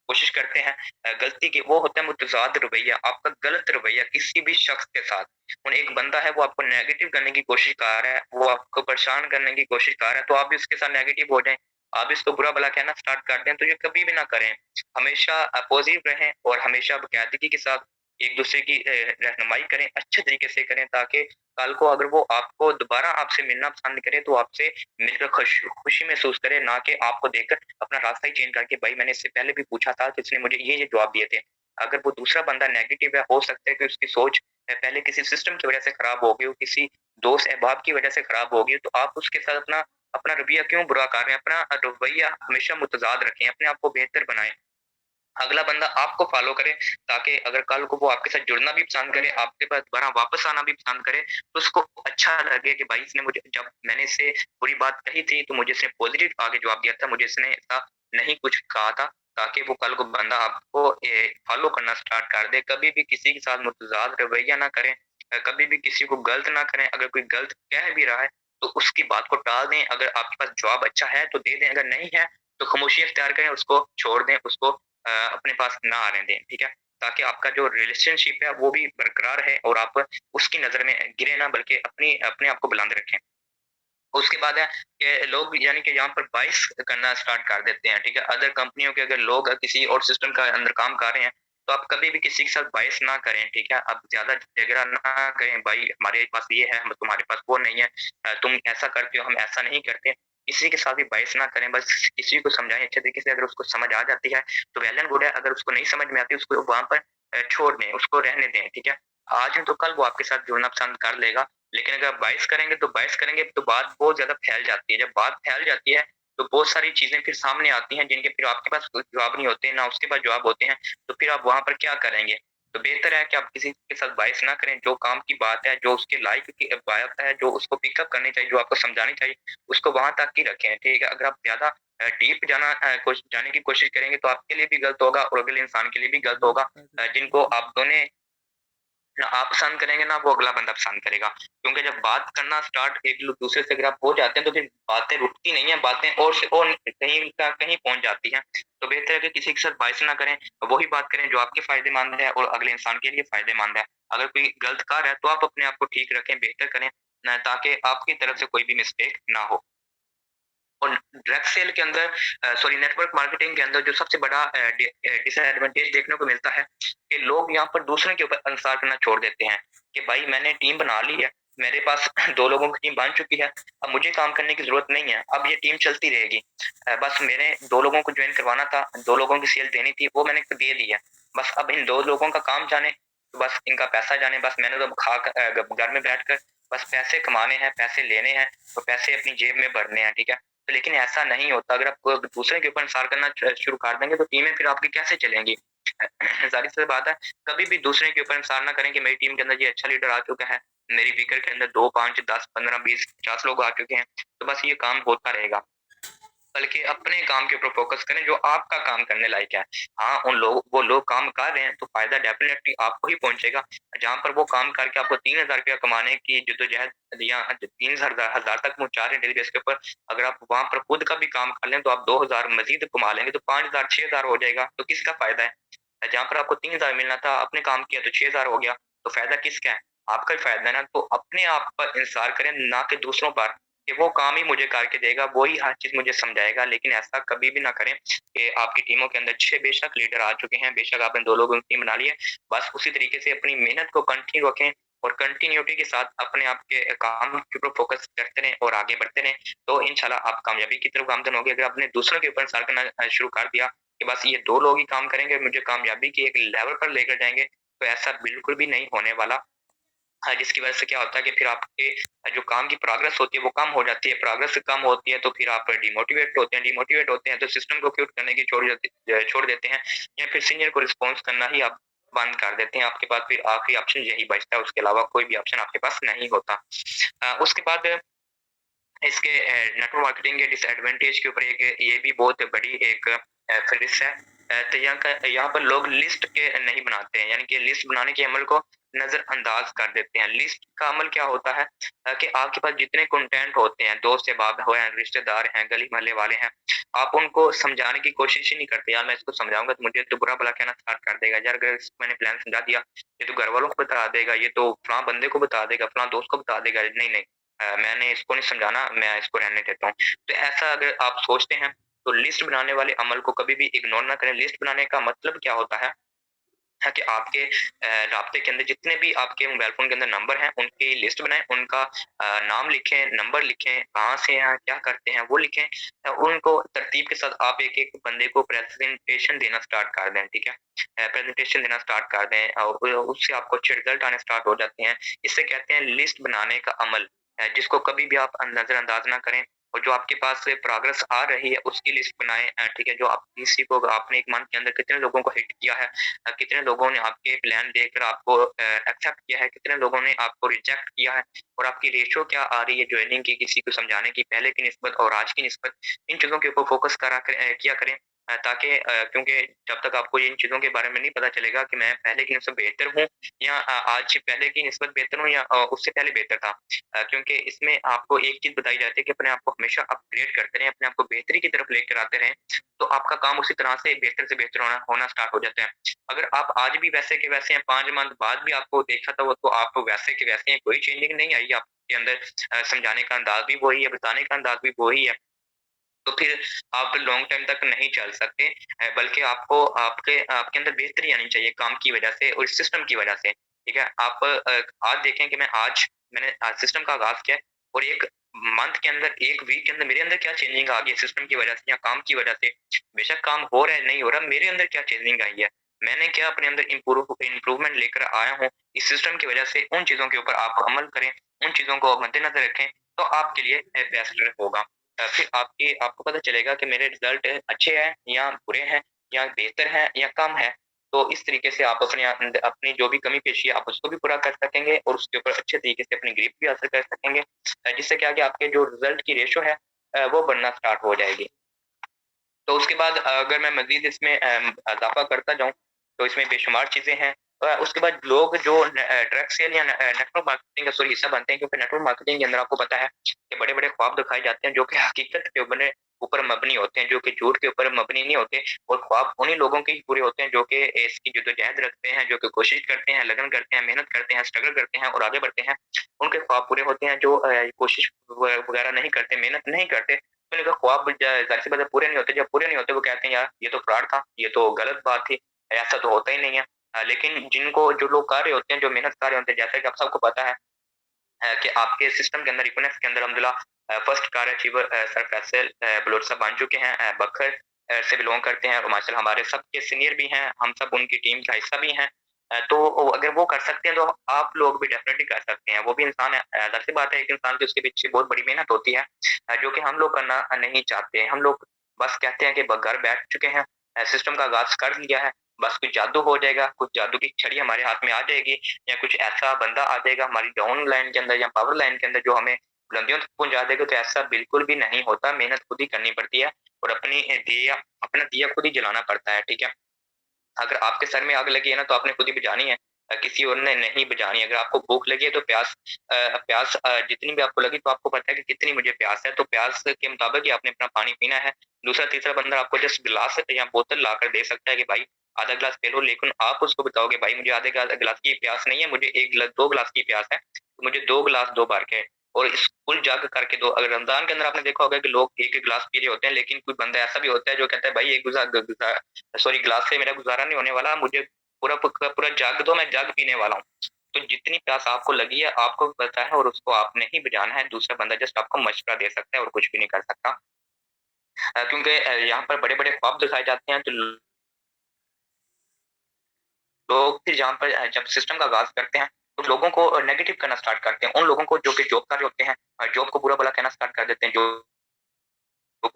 कोशिश करते हैं गलती की, वो होता है मुतज़ाद रवैया, आपका गलत रवैया किसी भी शख्स के साथ। एक बंदा है वो आपको नेगेटिव करने की कोशिश कर रहा है, वो आपको परेशान करने की कोशिश कर रहा है, तो आप भी उसके साथ नेगेटिव हो जाएँ। आप इसको बुरा-भला कहना स्टार्ट कर दें, तो ये कभी भी ना करें। हमेशा पॉज़िटिव रहें और हमेशा बाकायदगी के साथ एक-दूसरे की रहनुमाई करें, अच्छे तरीके से करें, ताकि कल को अगर वो आपको दोबारा आपसे मिलना पसंद करे, तो आपसे मिलकर खुशी महसूस करे, ना कि आपको देखकर अपना रास्ता ही चेंज करके, भाई मैंने इससे पहले भी पूछा था तो इसने मुझे ये जवाब दिए थे। अगर वो दूसरा बंदा नेगेटिव है, हो सकता है कि उसकी सोच पहले किसी सिस्टम की वजह से खराब हो गई हो, किसी दोस्त अहबाब की वजह से खराब हो गई हो, तो आप उसके साथ अपना अपना रवैया क्यों बुरा कर रहे हैं? अपना रवैया हमेशा मुतज़ाद रखें, अपने आप को बेहतर बनाएँ। अगला बंदा आपको फ़ॉलो करे, ताकि अगर कल को वो आपके साथ जुड़ना भी पसंद करे, आपके पास दोबारा वापस आना भी पसंद करे, तो उसको अच्छा लगे कि भाई इसने मुझे जब मैंने इससे बुरी बात कही थी, तो मुझे इसने पॉज़िटिव आगे जवाब दिया था, मुझे इसने ऐसा नहीं कुछ कहा था, ताकि वो कल को बंदा आपको फ़ॉलो करना स्टार्ट कर दे। कभी भी किसी के साथ मुतज़ाद रवैया ना करें, कभी भी किसी को गलत ना करें। अगर कोई गलत कह भी रहा है, तो उसकी बात को टाल दें। अगर आपके पास जवाब अच्छा है, तो दे दें, अगर नहीं है, तो खामोशी इख्तियार करें, उसको छोड़ दें, उसको अपने पास ना आने दें, ठीक है? ताकि आपका जो रिलेशनशिप है वो भी बरकरार रहे और आप उसकी नज़र में गिरे ना, बल्कि अपने आप को बुलंद रखें। उसके बाद है कि लोग यानी कि यहाँ पर बाइस करना स्टार्ट कर देते हैं, ठीक है? अदर कंपनियों के अगर लोग किसी और सिस्टम का अंदर काम कर रहे हैं, तो आप कभी भी किसी के साथ बाइस ना करें, ठीक है? आप ज़्यादा झगड़ा ना करें, भाई हमारे पास ये है, तुम्हारे पास वो नहीं है, तुम ऐसा करते हो, हम ऐसा नहीं करते। किसी के साथ भी बाइस ना करें, बस किसी को समझाएँ अच्छे तरीके से, अगर उसको समझ आ जाती है, तो वेल एंड गुड है, अगर उसको नहीं समझ में आती, उसको वहाँ पर छोड़ दें, उसको रहने दें, ठीक है? आज नहीं तो कल वो आपके साथ जुड़ना पसंद कर लेगा। लेकिन अगर आप बाइस करेंगे तो बाइस करेंगे तो बात बहुत ज़्यादा फैल जाती है। जब बात फैल जाती है, तो बहुत सारी चीज़ें फिर सामने आती हैं, जिनके फिर आपके पास कोई जवाब नहीं होते, ना उसके पास जवाब होते हैं, तो फिर आप वहाँ पर क्या करेंगे? तो बेहतर है कि आप किसी के साथ बाइस ना करें, जो काम की बात है, जो उसके लायक की बात है, जो उसको पिकअप करनी चाहिए, जो आपको समझानी चाहिए, उसको वहाँ तक ही रखें, ठीक है? अगर आप ज़्यादा डीप जाने की कोशिश करेंगे, तो आपके लिए भी गलत होगा और अगले इंसान के लिए भी गलत होगा। जिनको आप दोनों ना आप पसंद करेंगे, ना वो अगला बंदा पसंद करेगा। क्योंकि जब बात करना स्टार्ट एक लो दूसरे से अगर आप हो जाते हैं, तो फिर बातें रुकती नहीं है, बातें और से और कहीं का कहीं पहुँच जाती हैं। तो बेहतर है कि किसी के साथ बहस ना करें, वही बात करें जो आपके फ़ायदेमंद है और अगले इंसान के लिए फ़ायदेमंद है। अगर कोई गलत कर रहा है, तो आप अपने आप को ठीक रखें, बेहतर करें, न ताकि आपकी तरफ से कोई भी मिस्टेक ना हो। और ड्रग सेल के अंदर सॉरी नेटवर्क मार्केटिंग के अंदर जो सबसे बड़ा डिसएडवांटेज देखने को मिलता है कि लोग यहाँ पर दूसरे के ऊपर इंसार करना छोड़ देते हैं कि भाई मैंने टीम बना ली है, मेरे पास 2 लोगों की टीम बन चुकी है, अब मुझे काम करने की ज़रूरत नहीं है, अब ये टीम चलती रहेगी। बस मैंने 2 लोगों को जॉइन करवाना था, 2 लोगों की सेल देनी थी, वो मैंने दे दी है। बस अब इन 2 लोगों का काम जाने, बस इनका पैसा जाने, बस मैंने तो घर में बैठकर बस पैसे कमाने हैं, पैसे लेने हैं, तो पैसे अपनी जेब में भरने हैं, ठीक है? तो लेकिन ऐसा नहीं होता। अगर आप दूसरे के ऊपर इंसार करना शुरू कर देंगे, तो टीमें फिर आपकी कैसे चलेंगी? ज़ाहिर-सी बात है, कभी भी दूसरे के ऊपर इंसार ना करें कि मेरी टीम के अंदर ये अच्छा लीडर आ चुका है, मेरी वीकर के अंदर 2, 5, 10, 15, 20, 50 लोग आ चुके हैं, तो बस ये काम होता रहेगा। बल्कि अपने काम के ऊपर फ़ोकस करें जो आपका काम करने लायक है। हाँ, वो लोग काम कर रहे हैं, तो फ़ायदा डेफ़िनेटली आपको ही पहुँचेगा। जहाँ पर वो काम करके आपको ₹3000 कमाने की जद्दोजहद या 30,000 तक पहुँचा रहे हैं डेली बेस के ऊपर, अगर आप वहाँ पर खुद का भी काम कर लें, तो आप 2000 मज़ीद कमा लेंगे, तो 5000 6000 हो जाएगा, तो किसका फ़ायदा है? जहाँ पर आपको 3000 मिलना था, आपने काम किया तो 6000 हो गया, तो फ़ायदा किसका है? आपका ही फ़ायदा है ना। तो अपने आप पर इंसार करें, ना कि दूसरों पर, कि वो काम ही मुझे करके देगा, वो ही हर चीज़ मुझे समझाएगा। लेकिन ऐसा कभी भी ना करें कि आपकी टीमों के अंदर 6 बेशक लीडर आ चुके हैं, बेशक आपने 2 लोगों की टीम बना ली है, बस उसी तरीके से अपनी मेहनत को कंटिन्यू रखें और कंटिन्यूटी के साथ अपने आप के काम के ऊपर फ़ोकस करते रहें और आगे बढ़ते रहें, तो इंशाल्लाह आप कामयाबी की तरफ गामज़न होंगे। अगर आपने दूसरों के ऊपर इंसार करना शुरू कर दिया कि बस ये 2 लोग ही काम करेंगे, मुझे कामयाबी के एक लेवल पर लेकर जाएँगे, तो ऐसा बिल्कुल भी नहीं होने वाला। हाँ, जिसकी वजह से क्या होता है कि फिर आपके जो काम की प्रोग्रेस होती है वो कम हो जाती है, प्रोग्रेस कम होती है तो फिर आप डिमोटिवेट होते हैं तो सिस्टम को क्विट करने की छोड़ देते हैं या फिर सीनियर को रिस्पॉन्स करना ही आप बंद कर देते हैं। आपके पास फिर आखिरी ऑप्शन यही बचता है, उसके अलावा कोई भी ऑप्शन आपके पास नहीं होता। उसके बाद इसके नेटवर्क मार्केटिंग के डिसएडवांटेज के ऊपर एक ये भी बहुत बड़ी एक फ़हरिस्त है। तो यहाँ पर लोग लिस्ट के नहीं बनाते हैं, यानी कि लिस्ट बनाने के अमल को नज़रअंदाज कर देते हैं। लिस्ट का अमल क्या होता है कि आपके पास जितने कंटेंट होते हैं, दोस्त अहबाब हो हैं, रिश्तेदार हैं, गली-मोहल्ले वाले हैं, आप उनको समझाने की कोशिश ही नहीं करते। यार मैं इसको समझाऊँगा तो मुझे तो बुरा-भला कहना स्टार्ट कर देगा। यार अगर इसको मैंने प्लान समझा दिया, ये तो घरवालों को बता देगा, ये तो फलाँ बंदे को बता देगा, फलाँ दोस्त को बता देगा। नहीं, नहीं। मैंने इसको नहीं समझाना, मैं इसको रहने देता हूँ। तो ऐसा अगर आप सोचते हैं, तो लिस्ट बनाने वाले अमल को कभी भी इग्नोर ना करें। लिस्ट बनाने का मतलब क्या होता है कि आपके राब्ते के अंदर जितने भी आपके मोबाइल फ़ोन के अंदर नंबर हैं, उनकी लिस्ट बनाएँ, उनका नाम लिखें, नंबर लिखें, कहाँ से हैं, क्या करते हैं, वो लिखें। उनको तरतीब के साथ आप एक-एक बंदे को प्रेज़ेंटेशन देना स्टार्ट कर दें, ठीक है? प्रेज़ेंटेशन देना स्टार्ट कर दें और उससे आपको अच्छे रिज़ल्ट आने स्टार्ट हो जाते हैं। इसे कहते हैं लिस्ट बनाने का अमल, जिसको कभी भी आप नज़रअंदाज़ ना करें और जो आपके पास से प्रोग्रेस आ रही है, उसकी लिस्ट बनाएँ, ठीक है? जो आप किसी को आपने 1 मंथ के अंदर कितने लोगों को हिट किया है, कितने लोगों ने आपके प्लान देखकर आपको एक्सेप्ट किया है, कितने लोगों ने आपको रिजेक्ट किया है और आपकी रेशियो क्या आ रही है जॉइनिंग की किसी को समझाने की पहले की निस्बत और आज की निस्बत। इन चीज़ों के ऊपर फ़ोकस किया करें, ताकि क्योंकि जब तक आपको इन चीज़ों के बारे में नहीं पता चलेगा कि मैं पहले की निस्बत बेहतर हूँ या आज पहले की निस्बत बेहतर हूँ या उससे पहले बेहतर था। क्योंकि इसमें आपको एक चीज़ बताई जाती है कि अपने आप को हमेशा अपग्रेड करते रहें, अपने आप को बेहतरी की तरफ लेकर आते रहें, तो आपका काम उसी तरह से बेहतर होना होना स्टार्ट हो जाता है। अगर आप आज भी वैसे के वैसे हैं, 5 मंथ बाद भी आपको देखा था वो तो आप वैसे के वैसे हैं, कोई चेंजिंग नहीं आई आपके अंदर। समझाने का अंदाज़ भी वही है, बताने का अंदाज़ भी वही है। तो फिर आप लॉन्ग टाइम तक नहीं चल सकते, बल्कि आपको आपके आपके अंदर बेहतरी आनी चाहिए काम की वजह से और सिस्टम की वजह से, ठीक है? आप आज देखें कि मैंने आज सिस्टम का आगाज़ किया है और 1 मंथ के अंदर, 1 वीक के अंदर मेरे अंदर क्या चेंजिंग आ गई है सिस्टम की वजह से या काम की वजह से। बेशक काम हो रहा है, नहीं हो रहा, मेरे अंदर क्या चेंजिंग आई है? मैंने क्या अपने अंदर इम्प्रूवमेंट लेकर आया हूँ, इस सिस्टम की वजह से उन चीज़ों के ऊपर आप अमल करें, उन चीज़ों को मद्देनज़र रखें, तो आपके लिए बेस्ट होगा। फिर आपको पता चलेगा कि मेरे रिज़ल्ट अच्छे हैं या बुरे हैं या बेहतर हैं या कम है। तो इस तरीके से आप अपनी जो भी कमी-पेशी है आप उसको भी पूरा कर सकेंगे और उसके ऊपर अच्छे तरीके से अपनी ग्रिप भी हासिल कर सकेंगे। जिससे क्या है कि आपके जो रिज़ल्ट की रेशियो है वो बढ़ना स्टार्ट हो जाएगी। तो उसके बाद अगर मैं मज़ीद इसमें इज़ाफ़ा करता जाऊँ, तो इसमें बेशुमार चीज़ें हैं। उसके बाद लोग जो डायरेक्ट सेल या नेटवर्क मार्केटिंग का सॉरी हिस्सा बनते हैं, क्योंकि नेटवर्क मार्केटिंग के अंदर आपको पता है कि बड़े-बड़े ख्वाब दिखाए जाते हैं जो कि हकीकत के ऊपर मबनी होते हैं, जो कि झूठ के ऊपर मबनी नहीं होते और ख्वाब उन्हीं लोगों के ही पूरे होते हैं जो कि इसकी जद्दोजहद रखते हैं, जो कि कोशिश करते हैं, लगन करते हैं, मेहनत करते हैं, स्ट्रगल करते हैं और आगे बढ़ते हैं। उनके ख्वाब पूरे होते हैं जो कोशिश वगैरह नहीं करते, मेहनत नहीं करते, तो उनका ख्वाब ज़ाहिर-सी बात है पूरे नहीं होते। जब पूरे नहीं होते वो कहते हैं यार ये तो फ्रॉड था, ये तो गलत बात थी, ऐसा तो होता ही नहीं है। लेकिन जो लोग कर रहे होते हैं, जो मेहनत कर रहे होते हैं, जैसा कि आप सबको पता है कि आपके सिस्टम के अंदर इकोनॉमिक्स के अंदर अल्हम्दुलिल्लाह फर्स्ट कार अचीवर सर फैसल बलोच साहब बन चुके हैं, बखर से बिलॉन्ग करते हैं और माशाल्लाह हमारे सबके सीनियर भी हैं, हम सब उनकी टीम का हिस्सा भी हैं। तो अगर वो कर सकते हैं तो आप लोग भी डेफिनिटली कर सकते हैं। वो भी इंसान है, ज़ाहिर-सी बात है एक इंसान की उसके पीछे बहुत बड़ी मेहनत होती है, जो कि हम लोग करना नहीं चाहते। हम लोग बस कहते हैं कि ब घर बैठ चुके हैं, सिस्टम का आगाज़ कर लिया है, बस कुछ जादू हो जाएगा, कुछ जादू की छड़ी हमारे हाथ में आ जाएगी या कुछ ऐसा बंदा आ जाएगा हमारी डाउन लाइन के अंदर या पावर लाइन के अंदर जो हमें बुलंदियों तक पहुँचा देगा, तो ऐसा बिल्कुल भी नहीं होता। मेहनत खुद ही करनी पड़ती है और अपना दिया खुद ही जलाना पड़ता है, ठीक है? अगर आपके सर में आग लगी है ना, तो आपने खुद ही बुझानी है, किसी और ने नहीं बुझानी है। अगर आपको भूख लगी है तो प्यास जितनी भी आपको लगी तो आपको पता है कि कितनी मुझे प्यास है, तो प्यास के मुताबिक ही आपने अपना पानी पीना है। दूसरा तीसरा बंदा आपको जस्ट गिलास या बोतल लाकर दे सकता है कि भाई आधा ग्लास पी लो, लेकिन आप उसको बताओगे भाई मुझे आधे गिलास की प्यास नहीं है, मुझे 1 गिलास 2 गिलास की प्यास है, तो मुझे 2 गिलास 2 बार के और इस फुल जग करके दो। अगर रमज़ान के अंदर आपने देखा होगा कि लोग 1-1 गिलास पी रहे होते हैं, लेकिन कोई बंदा ऐसा भी होता है जो कहता है भाई 1 गिलास से मेरा गुज़ारा नहीं होने वाला, मुझे पूरा जग दो, मैं जग पीने वाला हूँ। तो जितनी प्यास आपको लगी है, आपको पता है और उसको आपने ही बुझाना है, दूसरा बंदा जस्ट आपको मशवरा दे सकता है और कुछ भी नहीं कर सकता। क्योंकि यहाँ पर बड़े-बड़े ख्वाब दिखाए जाते हैं, तो लोग फिर जहाँ पर जब सिस्टम का आगाज़ करते हैं, तो लोगों को नेगेटिव करना स्टार्ट करते हैं। उन लोगों को जो कि जॉब कर रहे होते हैं, जॉब को बुरा-भला कहना स्टार्ट कर देते हैं, जॉब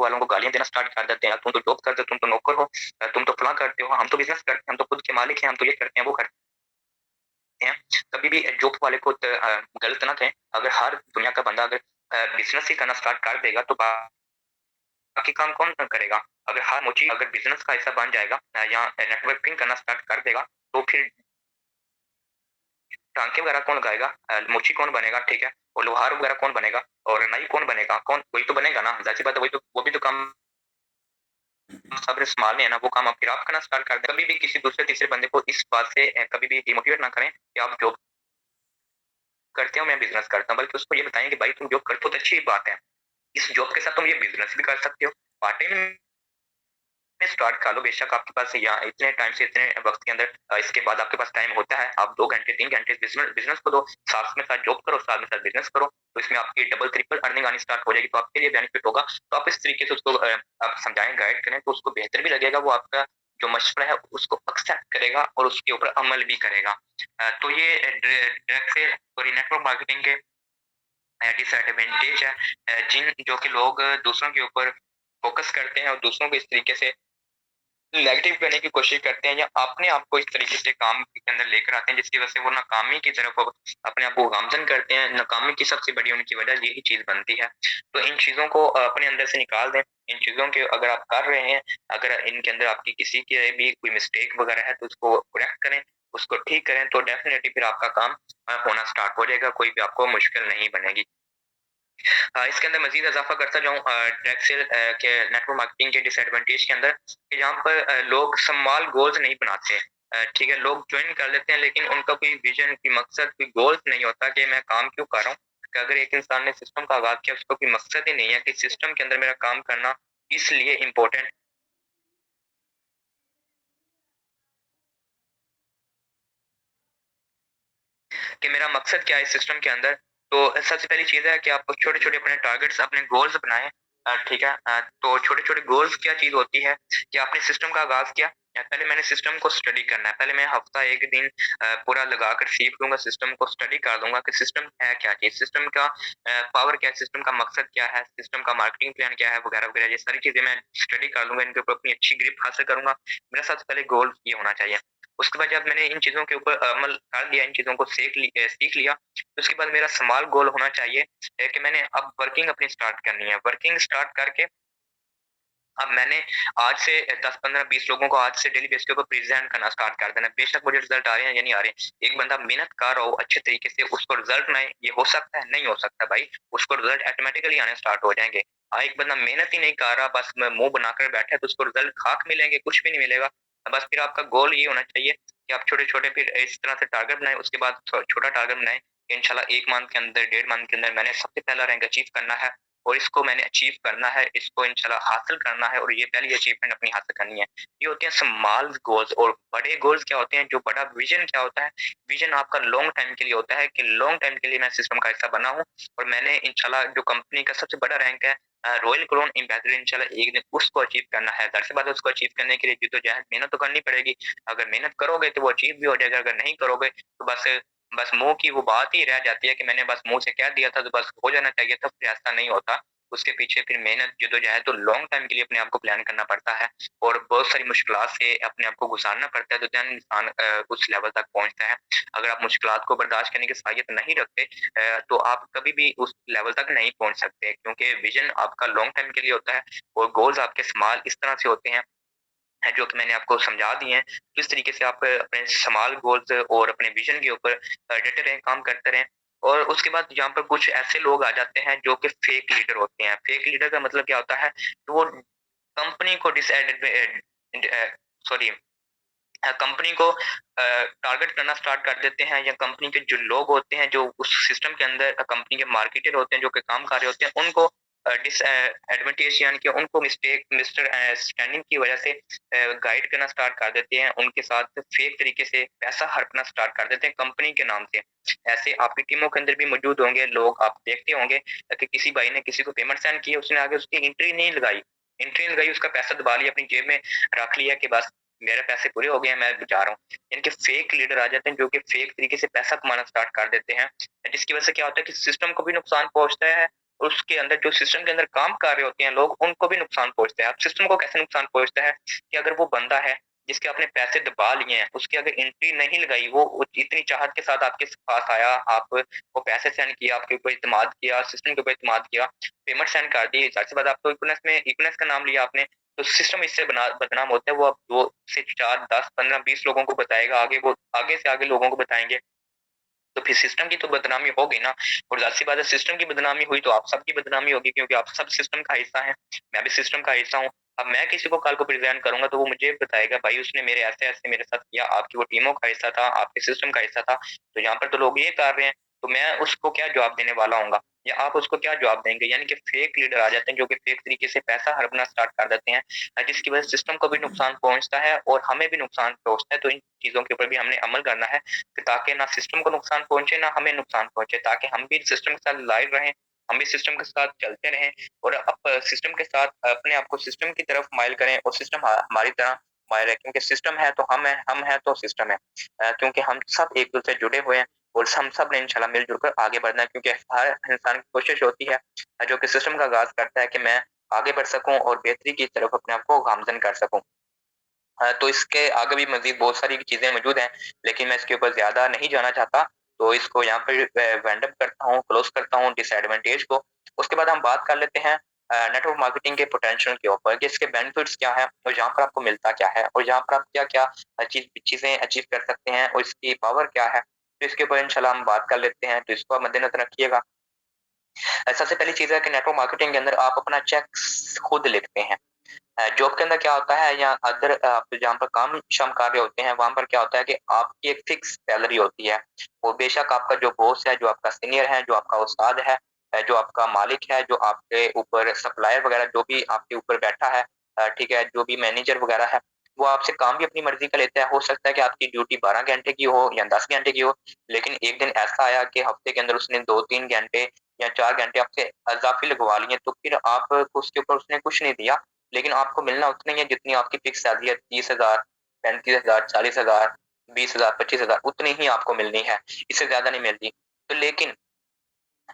वालों को गालियाँ देना स्टार्ट कर देते हैं, तुम तो जॉब करते हो, तुम तो नौकर हो, तुम तो फलाँ करते हो, हम तो बिज़नेस करते हैं, हम तो खुद के मालिक हैं, हम तो ये करते हैं, वो करते हैं। कभी भी जॉब वाले को गलत ना कहें। अगर हर दुनिया का बंदा अगर बिज़नेस ही करना स्टार्ट कर देगा, तो बाकी काम कौन करेगा? अगर हर मुचीज़ अगर बिज़नेस का हिस्सा बन जाएगा या नेटवर्किंग करना स्टार्ट कर देगा, तो फिर टाँके वगैरह कौन लगाएगा? मोची कौन बनेगा, ठीक है? और लोहार वगैरह कौन बनेगा? और नाई कौन बनेगा? कौन कोई तो बनेगा ना, ज़ाहिर-सी बात है वही तो वो भी तो काम सब्र सँभालने हैं ना, वो काम आप करना स्टार्ट कर दें। कभी भी किसी दूसरे तीसरे बंदे को इस बात से कभी भी डिमोटिवेट ना करें कि आप जॉब करते हो, मैं बिज़नेस करता हूँ, बल्कि उसको ये बताएँ कि भाई तुम जॉब करते हो तो अच्छी बात है। इस जॉब के साथ तुम ये बिज़नेस भी कर सकते हो, पार्ट टाइम स्टार्ट कर लो। बेशक आपके पास यहाँ इतने टाइम से इतने वक़्त के अंदर इसके बाद आपके पास टाइम होता है। आप 2 घंटे, 3 घंटे बिज़नेस को दो, साथ में साथ जॉब करो, साथ में साथ बिज़नेस करो। तो इसमें आपकी डबल ट्रिपल अर्निंग आनी स्टार्ट हो जाएगी, तो आपके लिए बेनिफिट होगा। तो आप इस तरीके से उसको आप समझाएँ, गाइड करें तो उसको बेहतर भी लगेगा, वो आपका जो मशवरा है उसको एक्सेप्ट करेगा और उसके ऊपर अमल भी करेगा। तो ये direct sale sorry network marketing के डिसएडवांटेज है जिन जो कि लोग दूसरों के ऊपर फ़ोकस करते हैं और दूसरों को इस तरीके से नेगेटिव करने की कोशिश करते हैं या अपने आप को इस तरीके से काम के अंदर लेकर आते हैं जिसकी वजह से वो नाकामी की तरफ अपने आप को गामज़न करते हैं। नाकामी की सबसे बड़ी उनकी वजह यही चीज़ बनती है। तो इन चीज़ों को अपने अंदर से निकाल दें। इन चीज़ों के अगर आप कर रहे हैं, अगर इनके अंदर आपकी किसी की भी कोई मिस्टेक वगैरह है तो उसको करेक्ट करें, उसको ठीक करें तो डेफ़िनिटली फिर आपका काम होना स्टार्ट हो जाएगा, कोई भी आपको मुश्किल नहीं बनेगी। इसके अंदर मज़ीद इज़ाफ़ा करता जाऊँ डायरेक्ट सेल के नेटवर्क मार्केटिंग के डिसएडवांटेज के अंदर कि जहाँ पर लोग स्मॉल गोल्स नहीं बनाते। ठीक है, लोग जॉइन कर लेते हैं लेकिन उनका कोई विज़न, कोई मकसद, कोई गोल्स नहीं होता कि मैं काम क्यों कर रहा हूँ। कि अगर एक इंसान ने सिस्टम का आगाज़ किया, उसका कोई मकसद ही नहीं है कि सिस्टम के अंदर मेरा काम करना इसलिए इम्पोर्टेंट कि मेरा मकसद क्या है इस सिस्टम के अंदर। तो सबसे पहली चीज़ है कि आप छोटे-छोटे अपने टारगेट्स, अपने गोल्स बनाएँ। ठीक है। तो छोटे-छोटे गोल्स क्या चीज़ होती है कि आपने सिस्टम का आगाज़ किया, पहले मैंने सिस्टम को स्टडी करना है। पहले मैं हफ़्ता 1 दिन पूरा लगाकर सीख लूँगा, सिस्टम को स्टडी कर लूँगा कि सिस्टम है क्या चीज़, सिस्टम का पावर क्या है, सिस्टम का मकसद क्या है, सिस्टम का मार्केटिंग प्लान क्या है, वगैरह-वगैरह। ये सारी चीज़ें मैं स्टडी कर लूँगा, इनके ऊपर अपनी अच्छी ग्रिप हासिल करूँगा। मेरा सबसे पहले गोल ये होना चाहिए। उसके बाद जब मैंने इन चीज़ों के ऊपर अमल कर लिया, इन चीज़ों को सीख लिया, तो उसके बाद मेरा स्मॉल गोल होना चाहिए कि मैंने अब वर्किंग अपनी स्टार्ट करनी है। वर्किंग स्टार्ट करके अब मैंने आज से 10, 15, 20 लोगों को आज से डेली बेस के ऊपर प्रेज़ेंट करना स्टार्ट कर देना है। बेशक मुझे रिज़ल्ट आ रहे हैं या नहीं आ रहे हैं। एक बंदा मेहनत कर रहा हो अच्छे तरीके से, उसको रिज़ल्ट ना आए, ये हो सकता है? नहीं हो सकता भाई। उसको रिज़ल्ट ऑटोमैटिकली आने स्टार्ट हो जाएँगे। एक बंदा मेहनत ही नहीं कर रहा, बस म मुँह बनाकर बैठा है, तो उसको रिज़ल्ट खाक मिलेंगे, कुछ भी नहीं मिलेगा। बस फिर आपका गोल ये होना चाहिए कि आप छोटे-छोटे फिर इस तरह से टारगेट बनाएँ, उसके बाद छोटा टारगेट बनाएँ कि इंशाल्लाह 1 मंथ के अंदर, डेढ़ मंथ के अंदर मैंने सबसे पहला रैंक अचीव करना है। और इसको मैंने अचीव करना है, इसको इंशाल्लाह हासिल करना है और ये पहली अचीवमेंट अपनी हासिल करनी है। ये होते हैं स्मॉल गोल्स। और बड़े गोल्स क्या होते हैं, जो बड़ा विज़न क्या होता है, विज़न आपका लॉन्ग टाइम के लिए होता है कि लॉन्ग टाइम के लिए मैं सिस्टम का हिस्सा बना हूँ और मैंने इंशाल्लाह जो कंपनी का सबसे बड़ा रैंक है रॉयल क्राउन एम्बेसडर, इंशाल्लाह एक दिन उसको अचीव करना है। ज़ाहिर सी बात है, उसको अचीव करने के लिए जद्दोजहद मेहनत तो करनी पड़ेगी। अगर मेहनत करोगे तो वो अचीव भी हो जाएगा, अगर नहीं करोगे तो बस बस मुँह की वो बात ही रह जाती है कि मैंने बस मुँह से कह दिया था तो बस हो जाना चाहिए था, फिर ऐसा नहीं होता। उसके पीछे फिर मेहनत जद्दोजहद तो लॉन्ग टाइम के लिए अपने आप को प्लान करना पड़ता है और बहुत सारी मुश्किलात से अपने आप को गुज़ारना पड़ता है, तो देन इंसान उस लेवल तक पहुँचता है। अगर आप मुश्किलात को बर्दाश्त करने की सलाहियत नहीं रखते तो आप कभी भी उस लेवल तक नहीं पहुँच सकते, क्योंकि विज़न आपका लॉन्ग टाइम के लिए होता है और गोल्स आपके स्मॉल इस तरह से होते हैं जो कि मैंने आपको समझा दिए हैं। किस तरीके से आप अपने स्मॉल गोल्स और अपने विज़न के ऊपर डटे रहें, काम करते रहें। और उसके बाद यहाँ पर कुछ ऐसे लोग आ जाते हैं जो कि फेक लीडर होते हैं। फेक लीडर का मतलब क्या होता है? तो वो कंपनी को सॉरी कंपनी को टारगेट करना स्टार्ट कर देते हैं, या कंपनी के जो लोग होते हैं, जो उस सिस्टम के अंदर कंपनी के मार्केटर होते हैं, जो कि काम कर रहे होते हैं, उनको एडवांटेज यानी कि उनको मिस्टर अंडरस्टैंडिंग की वजह से गाइड करना स्टार्ट कर देते हैं। उनके साथ फेक तरीके से पैसा हड़पना स्टार्ट कर देते हैं कंपनी के नाम से। ऐसे आपकी टीमों के अंदर भी मौजूद होंगे लोग, आप देखते होंगे कि किसी भाई ने किसी को पेमेंट सेंड की, उसने आगे उसकी एंट्री नहीं लगाई। एंट्री नहीं लगाई, उसका पैसा दबा लिया, अपनी जेब में रख लिया कि बस मेरे पैसे पूरे हो गए हैं, मैं जा रहा हूँ। यानी कि फेक लीडर आ जाते हैं जो कि फेक तरीके से पैसा कमाना स्टार्ट कर देते हैं, जिसकी वजह से क्या होता है कि सिस्टम को भी नुकसान पहुँचता है और उसके अंदर जो सिस्टम के अंदर काम कर रहे होते हैं लोग, उनको भी नुकसान पहुँचता है। अब सिस्टम को कैसे नुकसान पहुँचता है कि अगर वो बंदा है जिसके आपने पैसे दबा लिए हैं, उसकी अगर एंट्री नहीं लगाई, वो इतनी चाहत के साथ आपके पास आया, आपको पैसे सेंड किया, आपके ऊपर इत्मीनाद किया, सिस्टम के ऊपर इत्मीनाद किया, पेमेंट सेंड कर दी, ज़ाहिर सी बात है, आपको इक्विनेस का नाम लिया आपने, तो सिस्टम इससे बदनाम होता है। वो अब 2 से 4, 10, 15, 20 लोगों को बताएगा, आगे वो आगे से आगे लोगों को बताएँगे। तो फिर सिस्टम की तो बदनामी होगी ना, और ज़ाहिर-सी बात है, सिस्टम की बदनामी हुई तो आप सबकी बदनामी होगी, क्योंकि आप सब सिस्टम का हिस्सा हैं। मैं भी सिस्टम का हिस्सा हूँ। अब मैं किसी को कल को प्रेज़ेंट करूँगा तो वो मुझे बताएगा, भाई उसने मेरे ऐसे-ऐसे मेरे साथ किया, आपकी वो टीमों का हिस्सा था, आपके सिस्टम का हिस्सा था। तो यहाँ पर तो लोग ये कर रहे हैं, तो मैं उसको क्या जवाब देने वाला हूँगा? या आप उसको क्या जवाब देंगे? यानी कि फेक लीडर आ जाते हैं जो कि फेक तरीके से पैसा हड़पना स्टार्ट कर देते हैं, जिसकी वजह से सिस्टम को भी नुकसान पहुँचता है और हमें भी नुकसान पहुँचता है। तो इन चीज़ों के ऊपर भी हमने अमल करना है कि ताकि ना सिस्टम को नुकसान पहुँचे, ना हमें नुकसान पहुँचे, ताकि हम भी सिस्टम के साथ लाइव रहें, हम भी सिस्टम के साथ चलते रहें और सिस्टम के साथ अपने आप को सिस्टम की तरफ माइल करें और सिस्टम हमारी तरह माइल रहे, क्योंकि सिस्टम है तो हम हैं तो सिस्टम है। क्योंकि हम सब एक-दूसरे से जुड़े हुए हैं और हम सब ने इंशाल्लाह मिल-जुल कर आगे बढ़ना है, क्योंकि हर इंसान की कोशिश होती है जो कि सिस्टम का आगाज़ करता है कि मैं आगे बढ़ सकूँ और बेहतरी की तरफ अपने आप को गामज़न कर सकूँ। तो इसके आगे भी मज़ीद बहुत सारी चीज़ें मौजूद हैं, लेकिन मैं इसके ऊपर ज़्यादा नहीं जाना चाहता, तो इसको यहाँ पे वाइंड अप करता हूँ, क्लोज़ करता हूँ डिसएडवांटेज को। उसके बाद हम बात कर लेते हैं नेटवर्क मार्केटिंग के पोटेंशियल के ऊपर कि इसके बेनिफिट्स क्या हैं और यहाँ पर आपको मिलता क्या है और यहाँ पर आप क्या-क्या चीज़ें अचीव कर सकते हैं और इसकी पावर क्या है? तो इसके ऊपर इंशाल्लाह हम बात कर लेते हैं, तो इसको आप मद्देनज़र रखिएगा। सबसे पहली चीज़ है कि नेटवर्क मार्केटिंग के अंदर आप अपना चेक खुद लिखते हैं। जॉब के अंदर क्या होता है या अदर आप जहाँ पर काम-शाम कर रहे होते हैं, वहाँ पर क्या होता है कि आपकी एक फिक्स सैलरी होती है। वो बेशक आपका जो बॉस है, जो आपका सीनियर है, जो आपका उस्ताद है, जो आपका मालिक है, जो आपके ऊपर सप्लायर वगैरह जो भी आपके ऊपर बैठा है, ठीक है, जो भी मैनेजर वगैरह है, वो आपसे काम भी अपनी मर्ज़ी का लेता है। हो सकता है कि आपकी ड्यूटी 12 घंटे की हो या 10 घंटे की हो, लेकिन एक दिन ऐसा आया कि हफ्ते के अंदर उसने 2-3 घंटे या 4 घंटे आपसे इज़ाफ़ी लगवा लिए, तो फिर आपको उसके ऊपर उसने कुछ नहीं दिया। लेकिन आपको मिलना उतना ही है जितनी आपकी फिक्स सैलरी है, 30,000, 35,000, 40,000, 20,000, 25,000 उतनी ही आपको मिलनी है, इससे ज़्यादा नहीं मिलती। तो लेकिन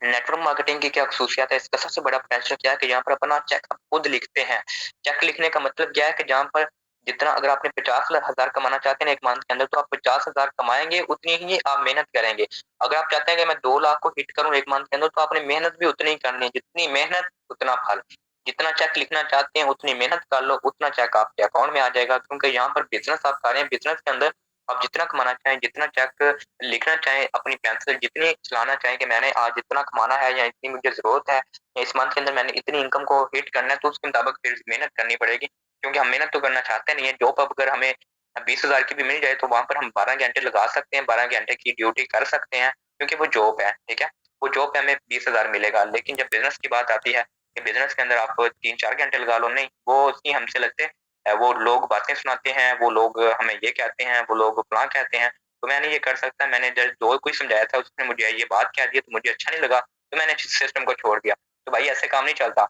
नेटवर्क मार्केटिंग की क्या ख़ुसूसियत है, इसका सबसे बड़ा पोटेंशियल क्या है कि यहाँ पर अपना चेक आप खुद लिखते हैं। चेक लिखने का मतलब क्या है कि जहाँ पर जितना अगर आपने 50,000 कमाना चाहते हैं ना 1 मंथ के अंदर, तो आप 50,000 कमाएँगे, उतनी ही आप मेहनत करेंगे। अगर आप चाहते हैं कि मैं 2 लाख को हिट करूँ 1 मंथ के अंदर, तो आपने मेहनत भी उतनी ही करनी है, जितनी मेहनत उतना फल। जितना चेक लिखना चाहते हैं, उतनी मेहनत कर लो, उतना चेक आपके अकाउंट में आ जाएगा, क्योंकि यहाँ पर बिज़नेस आप कर रहे हैं, बिज़नेस के अंदर आप जितना कमाना चाहें, जितना चेक लिखना चाहें, अपनी पेंसिल जितनी चलाना चाहें कि मैंने आज इतना कमाना है या इतनी मुझे ज़रूरत है, या इस मंथ के अंदर मैंने इतनी इनकम को हिट करना है, तो उसके मुताबिक फिर मेहनत करनी पड़ेगी। क्योंकि हम मेहनत तो करना चाहते नहीं है, जॉब अब अगर हमें 20,000 की भी मिल जाए, तो वहाँ पर हम 12 घंटे लगा सकते हैं, 12 घंटे की ड्यूटी कर सकते हैं, क्योंकि वो जॉब है, ठीक है? वो जॉब पे हमें 20,000 मिलेगा, लेकिन जब बिज़नेस की बात आती है, कि बिज़नेस के अंदर आप 3-4 घंटे लगा लो, नहीं, वो नहीं हमसे लगते। वो लोग बातें सुनाते हैं, वो लोग हमें ये कहते हैं, वो लोग फलाँ कहते हैं, तो मैं नहीं ये कर सकता। मैंने जब जो कोई समझाया था, उसने मुझे ये बात कह दी, तो मुझे अच्छा नहीं लगा, तो मैंने सिस्टम को छोड़ दिया। तो भाई ऐसे काम नहीं चलता।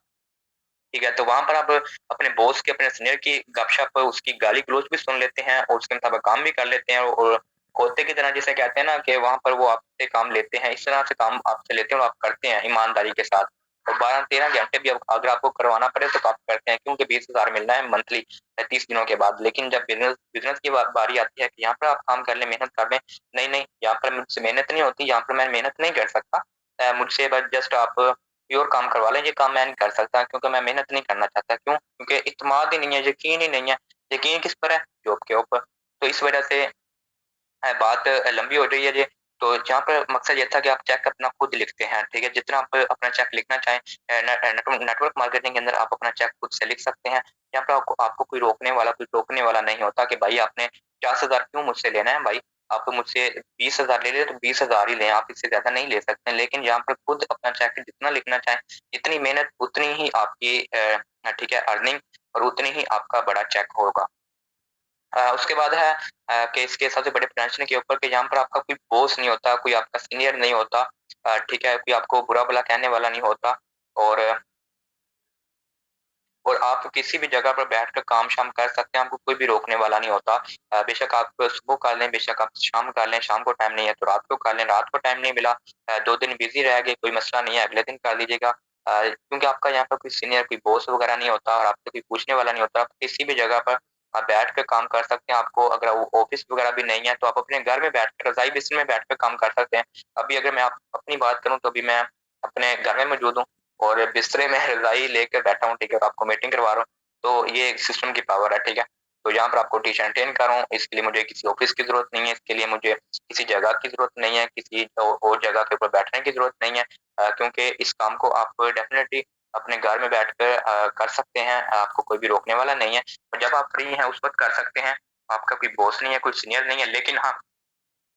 ठीक है, तो वहाँ पर आप अपने बॉस की, अपने सीनियर की गपशप, उसकी गाली-गलौज भी सुन लेते हैं और उसके मुताबिक काम भी कर लेते हैं और खोते की तरह जिसे कहते हैं ना कि वहाँ पर वो आपसे काम लेते हैं, इस तरह से काम आपसे लेते हैं और आप करते हैं ईमानदारी के साथ। और 12-13 घंटे भी अब अगर आपको करवाना पड़े तो आप करते हैं, क्योंकि 20,000 मिलना है मंथली 30 दिनों के बाद। लेकिन जब बिज़नेस बिज़नेस की बारी आती है कि यहाँ पर आप काम कर लें, मेहनत कर लें, नहीं, यहाँ पर मुझसे मेहनत नहीं होती, यहाँ पर मैं मेहनत नहीं कर सकता। मुझसे बस जस्ट आप प्योर काम करवा लें, ये काम मैं नहीं कर सकता, क्योंकि मैं मेहनत नहीं करना चाहता। क्यों? क्योंकि इत्मीनान ही नहीं है, यकीन ही नहीं है। यकीन किस पर है? जॉब के ऊपर। तो इस वजह से बात लंबी हो रही है ये। तो जहाँ पर मकसद ये था कि आप चेक अपना खुद लिखते हैं, ठीक है? जितना आप अपना चेक लिखना चाहें, नेटवर्क मार्केटिंग के अंदर आप अपना चेक खुद से लिख सकते हैं। यहाँ पे आपको आपको कोई रोकने वाला, कोई टोकने वाला नहीं होता कि भाई आपने 50,000 क्यों मुझसे लेना है भाई? आप मुझसे 20,000 ले रहे हो तो 20,000 ही लें, आप इससे ज़्यादा नहीं ले सकते। लेकिन यहाँ पर खुद अपना चेक जितना लिखना चाहें, जितनी मेहनत उतनी ही आपकी ठीक है, अर्निंग और उतनी ही आपका बड़ा चेक होगा। उसके बाद है कि इसके सबसे बड़े पोटेंशियल के ऊपर कि यहाँ पर आपका कोई बॉस नहीं होता, कोई आपका सीनियर नहीं होता, ठीक है? कोई आपको बुरा-भला कहने वाला नहीं होता और आप किसी भी जगह पर बैठकर काम-शाम कर सकते हैं, आपको कोई भी रोकने वाला नहीं होता। बेशक आप सुबह कर लें, बेशक आप शाम कर लें, शाम को टाइम नहीं है तो रात को कर लें, रात को टाइम नहीं मिला, 2 दिन बिज़ी रह गए, कोई मसला नहीं है, अगले दिन कर लीजिएगा। क्योंकि आपका यहाँ पर कोई सीनियर, कोई बॉस वगैरह नहीं होता और आपसे कोई पूछने वाला नहीं होता। आप किसी भी जगह पर आप बैठ के काम कर सकते हैं। आपको अगर ऑफ़िस वगैरह भी नहीं है, तो आप अपने घर में बैठकर, रज़ाई बिस्तर में बैठकर काम कर सकते हैं। अभी अगर मैं अपनी बात करूँ, तो अभी मैं अपने घर में मौजूद हूँ और बिस्तरे में रज़ाई लेकर बैठा हूँ, ठीक है? और आपको मीटिंग करवा रहा हूँ। तो ये सिस्टम की पावर है, ठीक है? तो यहाँ पर आपको टीचर अटेंड कर रहा हूँ, इसके लिए मुझे किसी ऑफ़िस की ज़रूरत नहीं है, इसके लिए मुझे किसी जगह की ज़रूरत नहीं है, किसी और जगह के ऊपर बैठने की ज़रूरत नहीं है, क्योंकि इस काम को आप डेफ़िनेटली अपने घर में बैठकर कर सकते हैं, आपको कोई भी रोकने वाला नहीं है। और जब आप फ्री हैं, उस वक़्त कर सकते हैं, आपका कोई बॉस नहीं है, कोई सीनियर नहीं है। लेकिन हाँ,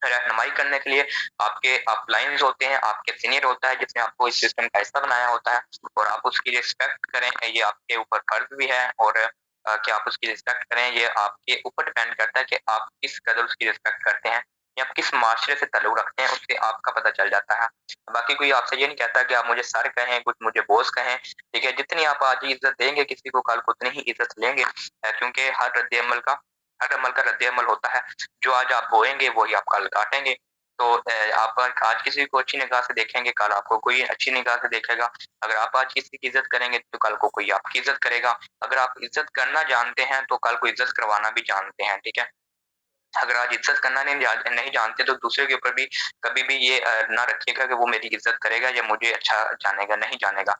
रहनुमाई करने के लिए आपके अपलाइन्स होते हैं, आपके सीनियर होता है जिसने आपको इस सिस्टम का हिस्सा बनाया होता है और आप उसकी रिस्पेक्ट करें, ये आपके ऊपर फर्ज भी है और कि आप उसकी रिस्पेक्ट करें, ये आपके ऊपर डिपेंड करता है कि आप किस कदर उसकी रिस्पेक्ट करते हैं या आप किस माशरे से ताल्लुक रखते हैं, उससे आपका पता चल जाता है। बाकी कोई आपसे ये नहीं कहता कि आप मुझे सर कहें, कुछ मुझे बॉस कहें, ठीक है? जितनी आप आज इज़्ज़त देंगे किसी को, कल को उतनी ही इज़्ज़त लेंगे क्योंकि हर अमल का रद्द-ए-अमल होता है। जो आज आप बोएँगे, वही आप कल काटेंगे। तो आप आज किसी को अच्छी निगाह से देखेंगे, कल आपको कोई अच्छी निगाह से देखेगा। अगर आप आज किसी की इज़्ज़त करेंगे, तो कल को कोई आपकी इज़्ज़त करेगा। अगर आप इज़्ज़त करना जानते हैं, तो कल को इज़्ज़त करवाना भी जानते हैं, ठीक है? अगर आज इज़्ज़त करना नहीं जानते तो दूसरे के ऊपर भी कभी भी ये ना रखिएगा कि वो मेरी इज़्ज़त करेगा या मुझे अच्छा जानेगा, नहीं जानेगा।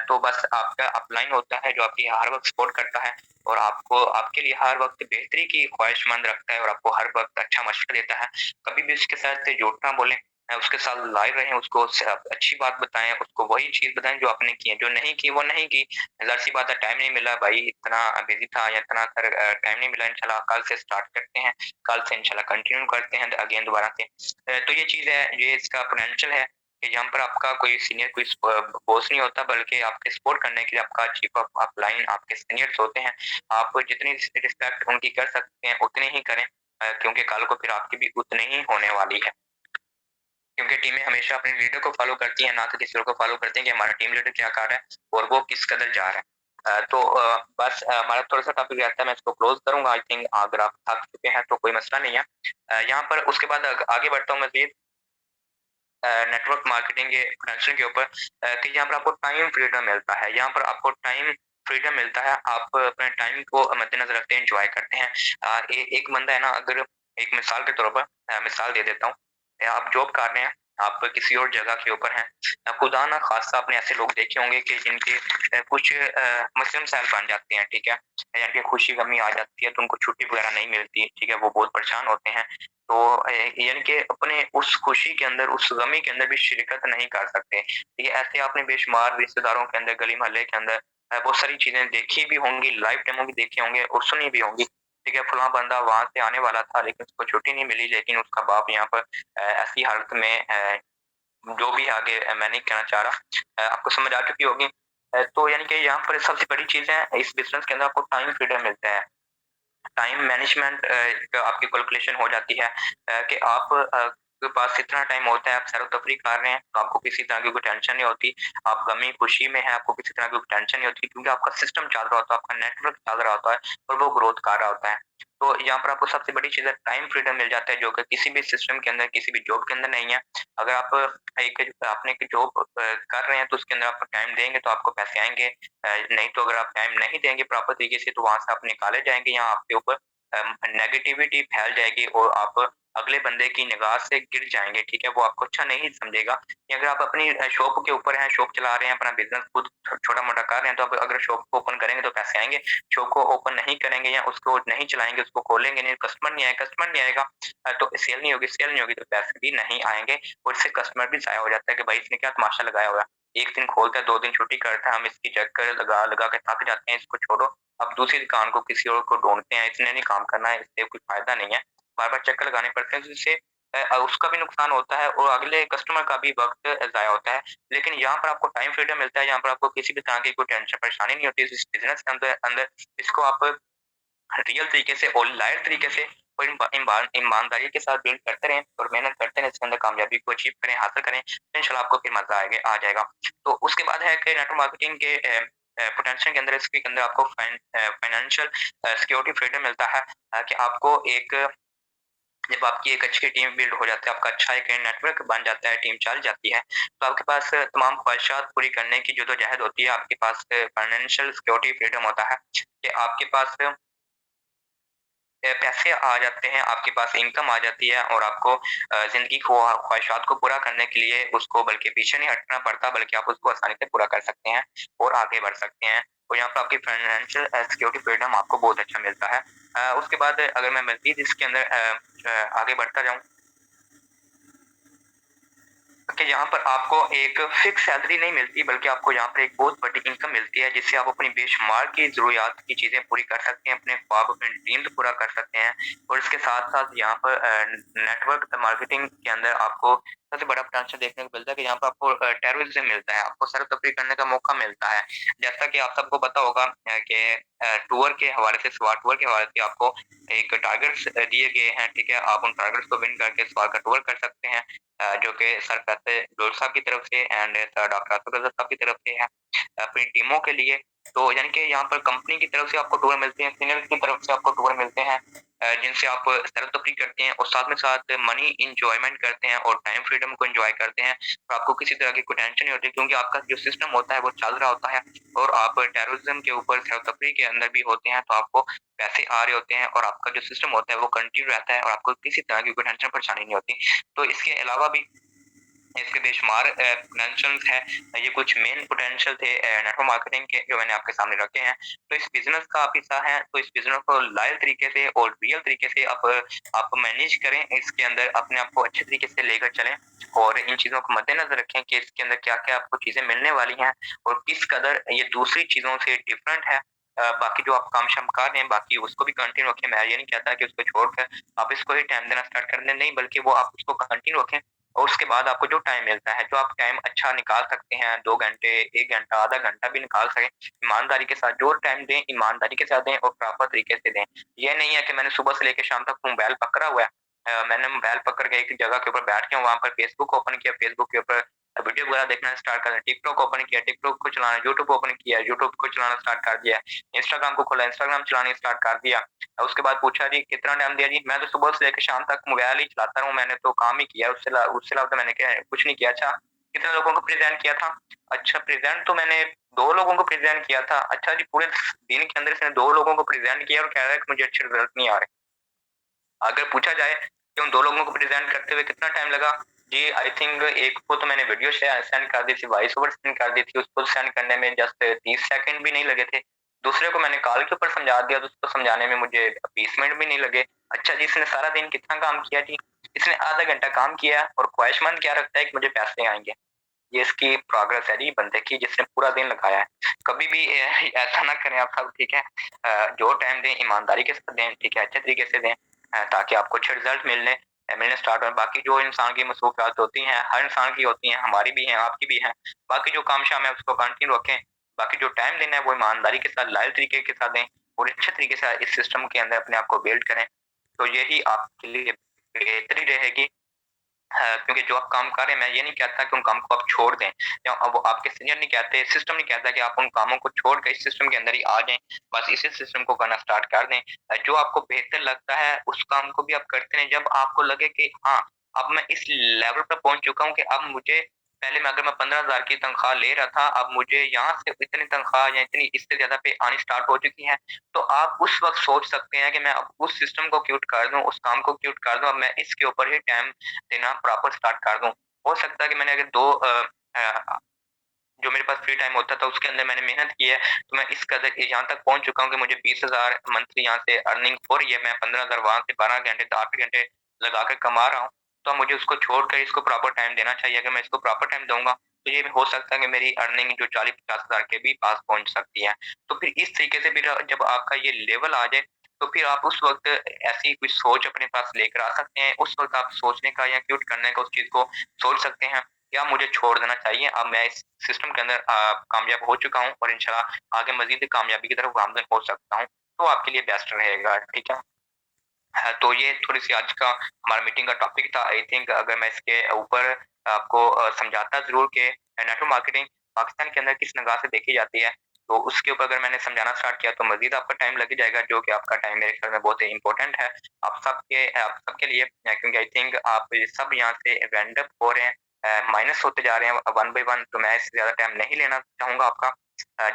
तो बस आपका अपलाइन होता है जो आपकी हर वक़्त सपोर्ट करता है और आपको आपके लिए हर वक़्त बेहतरी की ख्वाहिशमंद रखता है और आपको हर वक़्त अच्छा मशवरा देता है। कभी भी उसके साथ झूठ ना बोलें, उसके साथ लाइव रहें, उसको अच्छी बात बताएँ, उसको वही चीज़ बताएँ जो आपने की है, जो नहीं की वो नहीं की। ज़ाहिर-सी बात है टाइम नहीं मिला भाई, इतना बिज़ी था या इतना टाइम नहीं मिला, इंशाल्लाह कल से स्टार्ट करते हैं। कल से इंशाल्लाह कंटिन्यू करते हैं अगेन दोबारा से। तो ये चीज़ है, ये इसका पोटेंशियल है कि जहाँ पर आपका कोई सीनियर कोई बॉस नहीं होता बल्कि आपके सपोर्ट करने के लिए आपका चीफ ऑफ अपलाइन आपके सीनियर्स होते हैं। आप जितनी रिस्पेक्ट उनकी कर सकते हैं उतनी ही करें क्योंकि कल को फिर आपकी भी उतनी ही होने वाली है। क्योंकि टीमें हमेशा अपने लीडर को फ़ॉलो करती हैं, ना कि किसी और को फ़ॉलो करती हैं कि हमारा टीम लीडर क्या कर रहा है और वो किस कदर जा रहा है। तो बस हमारा थोड़ा-सा टॉपिक रहता है, मैं इसको क्लोज़ करूँगा आई थिंक अगर आप थक चुके हैं तो कोई मसला नहीं है। यहाँ पर उसके बाद आगे बढ़ता हूँ मज़ीद नेटवर्क मार्केटिंग के पोटेंशियल के ऊपर कि यहाँ पर आपको टाइम फ्रीडम मिलता है। यहाँ पर आपको टाइम फ्रीडम मिलता है, आप अपने टाइम को मद्देनज़र रखते हैं, एन्जॉय करते हैं। एक बंदा है ना अगर एक मिसाल के तौर पर मिसाल दे देता हूँ। आप जॉब कर रहे हैं, आप किसी और जगह के ऊपर हैं। खुदा ना ख़ास्ता आपने ऐसे लोग देखे होंगे कि जिनके कुछ मसले-मसाइल बन जाते हैं, ठीक है? यानी कि खुशी-गमी आ जाती है तो उनको छुट्टी वगैरह नहीं मिलती, ठीक है? वो बहुत परेशान होते हैं। तो यानी कि अपने उस खुशी के अंदर, उस गमी के अंदर भी शिरकत नहीं कर सकते। ठीक है, ऐसे आपने बेशुमार रिश्तेदारों के अंदर, गली-मोहल्ले के अंदर बहुत सारी चीज़ें देखी भी होंगी, लाइव डेमो भी देखे होंगे और सुनी भी होंगी। ठीक है, फलाँ बंदा वहाँ से आने वाला था लेकिन उसको छुट्टी नहीं मिली, लेकिन उसका बाप यहाँ पर ऐसी हालत में जो भी आगे मैं नहीं कहना चाह रहा आपको समझ आ चुकी होगी। तो यानी कि यहाँ पर सबसे बड़ी चीज़ है, इस बिज़नेस के अंदर आपको टाइम फ्रीडम मिलता है। टाइम मैनेजमेंट आपकी कैलकुलेशन हो जाती है कि आप के पास इतना टाइम होता है, आप सैर-ओ-तफरीह कर रहे हैं, तो आपको किसी तरह की कोई टेंशन नहीं होती। आप गमी खुशी में हैं, आपको किसी तरह की कोई टेंशन नहीं होती क्योंकि आपका सिस्टम चल रहा होता है, आपका नेटवर्क चल रहा होता है और वो ग्रोथ कर रहा होता है। तो यहाँ पर आपको सबसे बड़ी चीज़ है टाइम फ्रीडम मिल जाता है जो कि किसी भी सिस्टम के अंदर, किसी भी जॉब के अंदर नहीं है। अगर आप आपने एक जॉब कर रहे हैं तो उसके अंदर आप टाइम देंगे तो आपको पैसे आएँगे। नहीं तो अगर आप टाइम नहीं देंगे प्रॉपर तरीके से तो वहाँ से आप निकाले जाएँगे या आपके ऊपर नेगेटिविटी फैल जाएगी और आप अगले बंदे की निगाह से गिर जाएँगे, ठीक है? वो आपको अच्छा नहीं समझेगा। या अगर आप अपनी शॉप के ऊपर हैं, शॉप चला रहे हैं, अपना बिज़नेस खुद छोटा-मोटा कर रहे हैं, तो आप अगर शॉप को ओपन करेंगे तो पैसे आएँगे। शॉप को ओपन नहीं करेंगे या उसको नहीं चलाएँगे, उसको खोलेंगे नहीं, कस्टमर नहीं आएगा तो सेल नहीं होगी तो पैसे भी नहीं आएँगे और इससे कस्टमर भी ज़ाया हो जाता है कि भाई इसने क्या तमाशा लगाया हुआ है। 1 दिन खोलता है, 2 दिन छुट्टी करता है, हम इसकी चक्कर लगा-लगा के थक जाते हैं, इसको छोड़ो। अब दूसरी दुकान को किसी और को ढूँढते हैं, इसने नहीं काम करना है, इससे कोई फ़ायदा नहीं है। बार-बार चक्कर लगाने पड़ते हैं, जिससे उसका भी नुकसान होता है और अगले कस्टमर का भी वक़्त ज़ाया होता है। लेकिन यहाँ पर आपको टाइम फ्रीडम मिलता है, यहाँ पर आपको किसी भी तरह की कोई टेंशन परेशानी नहीं होती इस बिज़नेस के अंदर अंदर इसको आप रियल तरीके से और लायक तरीके से और ईमानदारी के साथ बिल्ड करते रहें और मेहनत करते रहें, इसके अंदर कामयाबी को अचीव करें, हासिल करें, तो इंशाल्लाह आपको फिर मज़ा आ जाएगा। तो उसके बाद है कि नेटवर्क मार्केटिंग के पोटेंशियल के अंदर इसके अंदर आपको फाइनेंशियल सिक्योरिटी फ्रीडम मिलता है कि आपको एक जब आपकी एक अच्छी टीम बिल्ड हो जाती है, आपका अच्छा एक नेटवर्क बन जाता है, टीम चल जाती है, तो आपके पास तमाम ख्वाहिशात पूरी करने की जद्दोजहद होती है, आपके पास फाइनेंशियल सिक्योरिटी फ्रीडम होता है कि आपके पास पैसे आ जाते हैं, आपके पास इनकम आ जाती है और आपको ज़िंदगी को ख्वाहिशात को पूरा करने के लिए उसको बल्कि पीछे नहीं हटना पड़ता, बल्कि आप उसको आसानी से पूरा कर सकते हैं और आगे बढ़ सकते हैं। और यहाँ पे आपकी फाइनेंशियल सिक्योरिटी फ्रीडम आपको बहुत अच्छा मिलता है। उसके बाद अगर मैं मज़ीद इसके अंदर आगे बढ़ता जाऊँ कि यहाँ पर आपको एक फिक्स सैलरी नहीं मिलती, बल्कि आपको यहाँ पर एक बहुत बड़ी इनकम मिलती है, जिससे आप अपनी बेशुमार की ज़रूरियात की चीज़ें पूरी कर सकते हैं, अपने ख्वाब, अपने ड्रीम्स पूरा कर सकते हैं। और इसके साथ-साथ यहाँ पर नेटवर्क मार्केटिंग के अंदर आपको सबसे बड़ा पोटेंशियल देखने को मिलता है कि यहाँ पर आपको टेररिज्म मिलता है, आपको सर-तफरीह करने का मौका मिलता है। जैसा कि आप सबको पता होगा कि टूर के हवाले से, SWAT टूर के हवाले से आपको एक टारगेट्स दिए गए हैं, ठीक है? आप उन टारगेट्स को विन करके SWAT का टूर कर सकते हैं, जो कि सर फैज़ लोधी साहब की तरफ से and sir doctor Asif Azhar साहब की तरफ से है, अपनी टीमों के लिए। तो यानी कि यहाँ पर कंपनी की तरफ से आपको टूर मिलते हैं, सीनियर्स की तरफ से आपको टूर मिलते हैं, जिनसे आप सैर-तफरीह करते हैं और साथ में साथ मनी एन्जॉयमेंट करते हैं और टाइम फ्रीडम को एन्जॉय करते हैं। तो आपको किसी तरह की कोई टेंशन नहीं होती, क्योंकि आपका जो सिस्टम होता है वो चल रहा होता है और आप टेररिज़्म के ऊपर सैर-तफरीह के अंदर भी होते हैं, तो आपको पैसे आ रहे होते हैं और आपका जो सिस्टम होता है वो कंटिन्यू रहता है और आपको किसी तरह की कोई टेंशन परेशानी नहीं होती। तो इसके अलावा भी इसके बेशुमार पोटेंशियल्स हैं। ये कुछ मेन पोटेंशियल थे नेटवर्क मार्केटिंग के, जो मैंने आपके सामने रखे हैं। तो इस बिज़नेस का आप हिस्सा हैं, तो इस बिज़नेस को लॉयल तरीके से और रियल तरीके से आप मैनेज करें, इसके अंदर अपने आप को अच्छे तरीके से लेकर चलें और इन चीज़ों को मद्देनज़र रखें कि इसके अंदर क्या-क्या आपको चीज़ें मिलने वाली हैं और किस कदर ये दूसरी चीज़ों से डिफरेंट है। बाकी जो आप काम-शाम कर रहे हैं, बाकी उसको भी कंटिन्यू रखें। मैं ये नहीं कहता कि उसको छोड़कर आप इसको ही टाइम देना स्टार्ट कर दें, नहीं, बल्कि वो आप उसको कंटिन्यू रखें और उसके बाद आपको जो टाइम मिलता है, जो आप टाइम अच्छा निकाल सकते हैं, 2 घंटे, 1 घंटा, आधा घंटा भी निकाल सकें, ईमानदारी के साथ जो टाइम दें, ईमानदारी के साथ दें और प्रॉपर तरीके से दें। ये नहीं है कि मैंने सुबह से लेके शाम तक मोबाइल पकड़ा हुआ है, मैंने मोबाइल पकड़ के एक जगह के ऊपर बैठ के वहाँ पर फेसबुक ओपन किया, फेसबुक के ऊपर वीडियो वगैरह देखना स्टार्ट कर दिया, टिकटॉक ओपन किया, टिकटॉक को चलाना, यूट्यूब ओपन किया, यूट्यूब को चलाना स्टार्ट कर दिया, इंस्टाग्राम को खोला, इंस्टाग्राम चलाना स्टार्ट कर दिया। उसके बाद पूछा जी कितना टाइम दिया जी? मैं तो सुबह से लेकर शाम तक मोबाइल ही चलाता रहा हूँ, मैंने तो काम ही किया, उससे अलावा तो मैंने क्या कुछ नहीं किया। अच्छा, कितने लोगों को प्रेज़ेंट किया था? अच्छा, प्रेज़ेंट तो मैंने 2 लोगों को प्रेज़ेंट किया था। अच्छा जी, पूरे दिन के अंदर इसने 2 लोगों को प्रेज़ेंट किया और कह रहा है कि मुझे अच्छे रिज़ल्ट नहीं आ रहे। अगर पूछा जाए कि उन 2 लोगों को प्रेज़ेंट करते हुए कितना टाइम लगा? जी, आई थिंक एक को तो मैंने वीडियो सेंड कर दी थी, वॉइस ओवर सेंड कर दी थी, उसको सेंड करने में जस्ट 30 सेकंड भी नहीं लगे थे। दूसरे को मैंने कॉल के ऊपर समझा दिया, तो उसको समझाने में मुझे 20 मिनट भी नहीं लगे। अच्छा जी, इसने सारा दिन कितना काम किया जी? इसने आधा घंटा काम किया और ख्वाहिशमंद क्या रखता है कि मुझे पैसे आएँगे। ये इसकी प्रोग्रेस है जी बंदे की, जिसने पूरा दिन लगाया है। कभी भी ऐसा ना करें आप सब, ठीक है? जो टाइम दें ईमानदारी के साथ दें, ठीक है? अच्छे तरीके से दें, ताकि आपको अच्छे रिज़ल्ट मिलने स्टार्ट हों। बाकी जो इंसान की मसरूफ़ियात होती हैं, हर इंसान की होती हैं, हमारी भी हैं, आपकी भी हैं। बाकी जो काम-शाम है उसको कंटिन्यू रखें। बाकी जो टाइम देना है वो ईमानदारी के साथ, लॉयल तरीके के साथ दें और अच्छे तरीके से इस सिस्टम के अंदर अपने आप को बिल्ड करें। तो यही आपके लिए बेहतरी रहेगी। क्योंकि जो आप काम कर रहे हैं, मैं ये नहीं कहता कि उन काम को आप छोड़ दें, या अब आपके सीनियर नहीं कहते, सिस्टम नहीं कहता कि आप उन कामों को छोड़ के इस सिस्टम के अंदर ही आ जाएँ, बस इसी सिस्टम को करना स्टार्ट कर दें। जो आपको बेहतर लगता है, उस काम को भी आप करते रहें, जब आपको लगे कि हाँ, अब मैं इस लेवल पे पहुँच चुका हूँ कि अब मुझे, पहले मैं अगर मैं 15,000 की तनख्वाह ले रहा था, अब मुझे यहाँ से इतनी तनख्वाह या इतनी इससे ज़्यादा पे आनी स्टार्ट हो चुकी है, तो आप उस वक़्त सोच सकते हैं कि मैं अब उस सिस्टम को क्विट कर दूँ, उस काम को क्विट कर दूँ, अब मैं इसके ऊपर ही टाइम देना प्रॉपर स्टार्ट कर दूँ। हो सकता है कि मैंने अगर 2 जो मेरे पास फ्री टाइम होता था उसके अंदर मैंने मेहनत की है, तो मैं इस कदर यहाँ तक पहुँच चुका हूँ कि मुझे 20,000 मंथली यहाँ से अर्निंग हो रही है। मैं 15,000 वहाँ से 12 घंटे, 8 घंटे लगाकर कमा रहा हूँ। तो अब मुझे उसको छोड़कर इसको प्रॉपर टाइम देना चाहिए। अगर मैं इसको प्रॉपर टाइम दूँगा, तो ये भी हो सकता है कि मेरी अर्निंग जो 40-50,000 के भी पास पहुँच सकती है। तो फिर इस तरीके से फिर जब आपका ये लेवल आ जाए, तो फिर आप उस वक़्त ऐसी कोई सोच अपने पास लेकर आ सकते हैं। उस वक़्त आप सोचने का या क्विट करने का उस चीज़ को सोच सकते हैं, या मुझे छोड़ देना चाहिए। अब मैं इस सिस्टम के अंदर कामयाब हो चुका हूँ और इंशाल्लाह आगे मज़ीद कामयाबी की तरफ गामज़न हो सकता हूँ, तो आपके लिए बेस्ट रहेगा, ठीक है? हाँ, तो ये थोड़ी-सी आज का हमारा मीटिंग का टॉपिक था। आई थिंक अगर मैं इसके ऊपर आपको समझाता ज़रूर कि नेटवर्क मार्केटिंग पाकिस्तान के अंदर किस निगाह से देखी जाती है, तो उसके ऊपर अगर मैंने समझाना स्टार्ट किया तो मज़ीद आपका टाइम लग जाएगा, जो कि आपका टाइम मेरे ख्याल में बहुत इम्पोर्टेंट है। आप सबके लिए, क्योंकि आई थिंक आप ये सब यहाँ से वाइंड अप हो रहे हैं, माइनस होते जा रहे हैं वन बाय वन, तो मैं इससे ज़्यादा टाइम नहीं लेना चाहूँगा आपका।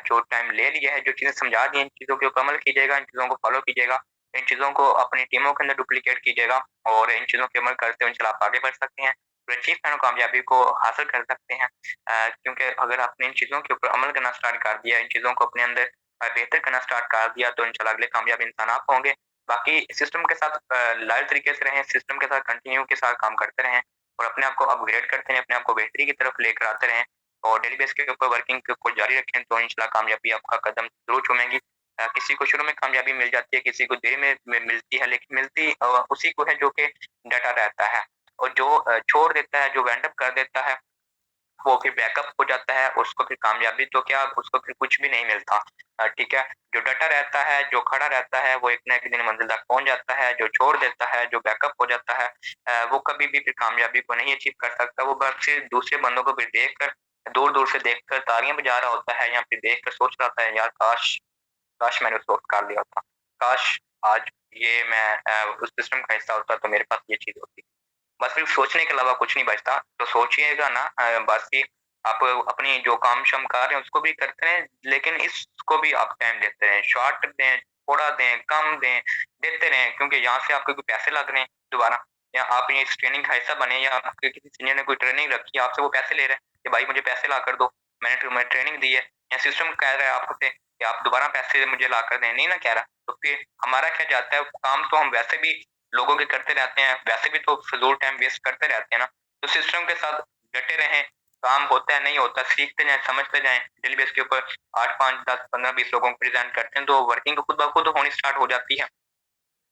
जो टाइम ले लिया है, जो चीज़ें समझा दी हैं, इन चीज़ों के ऊपर अमल कीजिएगा, इन चीज़ों को फ़ॉलो कीजिएगा। इन चीज़ों को अपनी टीमों के अंदर डुप्लीकेट कीजिएगा और इन चीज़ों पे अमल करते हुए इंशाल्लाह आप आगे बढ़ सकते हैं। और अचीव कामयाबी को हासिल कर सकते हैं। क्योंकि अगर आपने इन चीज़ों के ऊपर अमल करना स्टार्ट कर दिया, इन चीज़ों को अपने अंदर बेहतर करना स्टार्ट कर दिया, तो इंशाल्लाह अगले कामयाब इंसान आप होंगे। बाकी सिस्टम के साथ लॉयल तरीके से रहें, सिस्टम के साथ कंटिन्यू के साथ काम करते रहें। और अपने आप को अपग्रेड करते रहें, अपने आप को बेहतरी की तरफ लेकर आते रहें और डेली बेस के ऊपर वर्किंग को जारी रखें तो इंशाल्लाह कामयाबी आपका कदम ज़रूर चूमेगी। किसी को शुरू में कामयाबी मिल जाती है, किसी को देर में मिलती है, लेकिन मिलती उसी को है जो कि डटा रहता है और जो छोड़ देता है, जो वाइंड अप कर देता है, वो फिर बैकअप हो जाता है, उसको फिर कामयाबी तो क्या, उसको फिर कुछ भी नहीं मिलता। ठीक है? जो डटा रहता है, जो खड़ा रहता है, वो एक ना एक दिन मंज़िल तक पहुँच जाता है, जो छोड़ देता है, जो बैकअप हो जाता है वो कभी भी फिर कामयाबी को नहीं अचीव कर सकता। वो बस सिर्फ़ दूसरे बंदों को फिर देखकर, दूर-दूर से देखकर तालियाँ बजा रहा होता है या फिर देखकर सोच रहा होता है, यार काश! काश मैंने उस वक़्त कर लिया होता। काश आज ये मैं उस सिस्टम का हिस्सा होता तो मेरे पास ये चीज़ होती। बस सिर्फ सोचने के अलावा कुछ नहीं बचता। तो सोचिएगा ना बस कि आप अपनी जो काम-शाम कर रहे हैं उसको भी करते रहें, लेकिन इसको भी आप टाइम देते रहें। शॉर्ट दें, थोड़ा दें, कम दें, देते रहें क्योंकि यहाँ से आपके कोई पैसे लग रहे हैं दोबारा या आप ये इस ट्रेनिंग का हिस्सा बने या आपके किसी सीनियर ने कोई ट्रेनिंग रखी है, आपसे वो पैसे ले रहे हैं कि भाई मुझे पैसे ला कर दो, मैं ट्रेनिंग दी है या सिस्टम कह रहा है आपसे कि आप दोबारा पैसे मुझे ला कर दें, नहीं ना कह रहा। तो फिर हमारा क्या जाता है, काम तो हम वैसे भी लोगों के करते रहते हैं, वैसे भी तो फ़िज़ूल टाइम वेस्ट करते रहते हैं ना, तो सिस्टम के साथ डटे रहें, काम होता है, नहीं होता, सीखते जाएँ, समझते जाएँ, डेली बेस के ऊपर 8, 5, 10, 15, 20 लोगों को प्रेज़ेंट करते हैं, तो वर्किंग खुद ब खुद होनी स्टार्ट हो जाती है,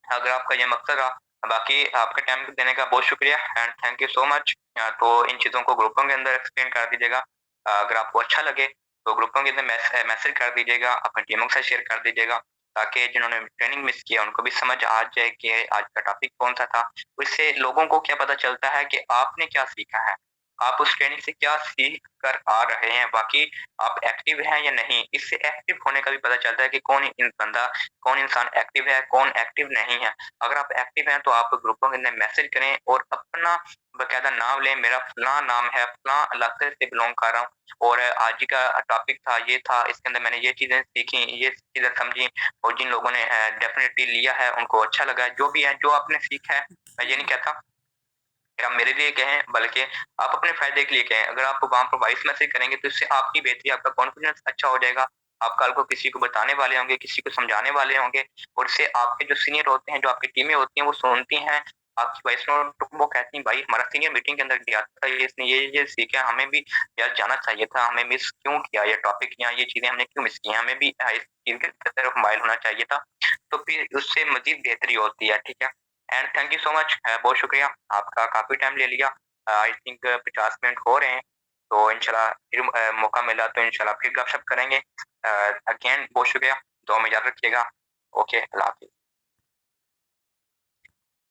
अगर आपका ये मकसद रहा। बाकी आपका टाइम देने का बहुत शुक्रिया and thank you so much. तो इन चीज़ों को ग्रुपों के अंदर एक्सप्लेन कर दीजिएगा। अगर आपको अच्छा लगे, तो ग्रुपों के अंदर मैसेज कर दीजिएगा, अपनी टीमों के साथ शेयर कर दीजिएगा, ताकि जिन्होंने ट्रेनिंग मिस किया उनको भी समझ आ जाए कि आज का टॉपिक कौन-सा था। इससे लोगों को क्या पता चलता है कि आपने क्या सीखा है, आप उस ट्रेनिंग से क्या सीख कर आ रहे हैं, बाकी आप एक्टिव हैं या नहीं। इससे एक्टिव होने का भी पता चलता है कि कौन इंसान एक्टिव है, कौन एक्टिव नहीं है। अगर आप एक्टिव हैं तो आप ग्रुपों के अंदर मैसेज करें और अपना बाकायदा नाम लें, मेरा फलाँ नाम है, फलाँ इलाके से बिलॉन्ग कर रहा हूँ और आज का टॉपिक था, ये था, इसके अंदर मैंने ये चीज़ें सीखी, ये चीज़ें समझी और जिन लोगों ने डेफ़िनिटली लिया है, उनको अच्छा लगा है। जो भी है, जो आपने सीखा है, मैं ये नहीं कहता कि आप मेरे लिए कहें, बल्कि आप अपने फ़ायदे के लिए कहें। अगर आप वहाँ पर वॉइस मैसेज करेंगे तो इससे आपकी बेहतरी, आपका कॉन्फिडेंस अच्छा हो जाएगा। आप कल को किसी को बताने वाले होंगे, किसी को समझाने वाले होंगे और इससे आपके जो सीनियर होते हैं, जो आपकी टीमें होती हैं, वो सुनती हैं आपकी वॉइस नोट, वो कहती हैं, भाई हमारा सीनियर मीटिंग के अंदर गया था, ये इसने ये सीखा, हमें भी यार जाना चाहिए था, हमें मिस क्यों किया ये टॉपिक या ये चीज़ें हमने क्यों मिस की हैं, हमें भी इस चीज़ की तरफ माइल होना चाहिए था। तो फिर उससे मज़ीद बेहतरी होती है, ठीक है? And thank you so much बहुत शुक्रिया, आपका काफ़ी टाइम ले लिया। आई थिंक 50 मिनट हो रहे हैं, तो इंशाल्लाह फिर मौका मिला तो इंशाल्लाह फिर गपशप करेंगे। अगेन बहुत शुक्रिया, दुआ में याद रखिएगा। ओके, अल्लाह हाफ़िज़।